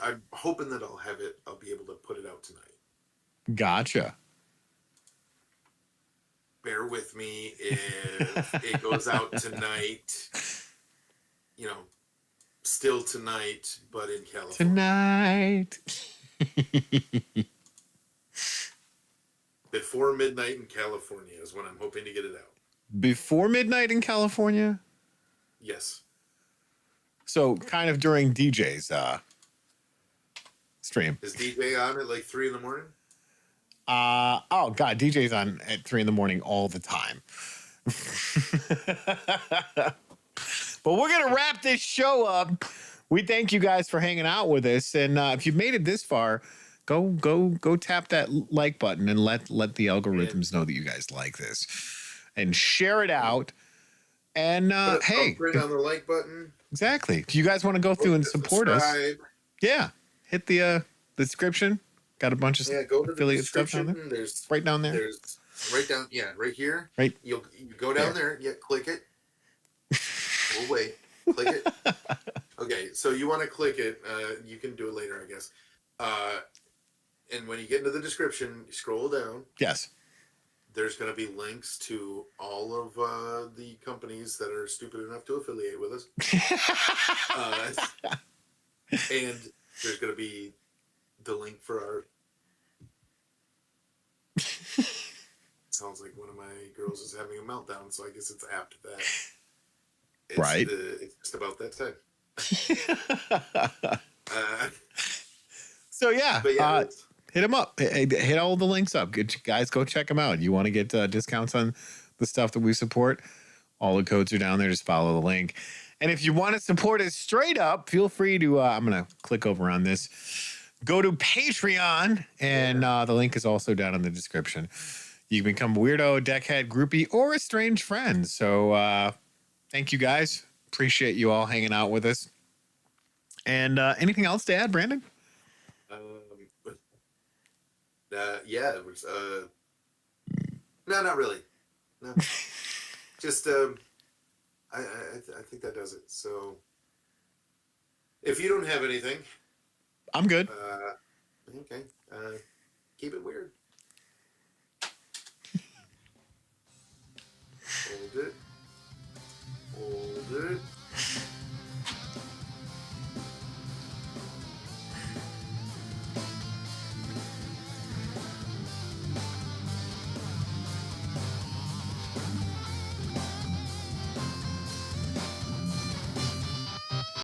S2: I'm hoping that I'll be able to put it out tonight.
S1: Gotcha.
S2: Bear with me if it goes out tonight. You know, still tonight, but in California.
S1: Tonight.
S2: Before midnight in California is when I'm hoping to get it out.
S1: Before midnight in California?
S2: Yes.
S1: So kind of during DJ's stream.
S2: Is DJ on at like 3 in the morning?
S1: Oh god, DJ's on at 3 in the morning all the time. But we're gonna wrap this show up. We thank you guys for hanging out with us, and if you've made it this far, go tap that like button and let the algorithms know that you guys like this, and share it out. And hey,
S2: right on the like button.
S1: Exactly. If you guys want to go through and support us, yeah, hit the description. Got a bunch of
S2: go to
S1: affiliate
S2: the
S1: stuff down there.
S2: There's
S1: right down there.
S2: There's right here.
S1: Right.
S2: You go down there. Yeah, click it. We'll wait. Click it. Okay, so you want to click it. You can do it later, I guess. And when you get into the description, you scroll down.
S1: Yes.
S2: There's going to be links to all of the companies that are stupid enough to affiliate with us. And there's going to be the link for our... Sounds like one of my girls is having a meltdown, so I guess it's apt that it's just about that time.
S1: So yeah,
S2: yeah,
S1: hit them up. Hit all the links up. Guys, go check them out. You want to get discounts on the stuff that we support? All the codes are down there. Just follow the link. And if you want to support us straight up, feel free to. I'm gonna click over on this. Go to Patreon, and the link is also down in the description. You can become a weirdo, deckhead, groupie, or a strange friend. So thank you guys. Appreciate you all hanging out with us. And anything else to add, Brandon?
S2: Yeah, it was. No, not really. No, just I think that does it. So, if you don't have anything,
S1: I'm good.
S2: Okay. Keep it weird.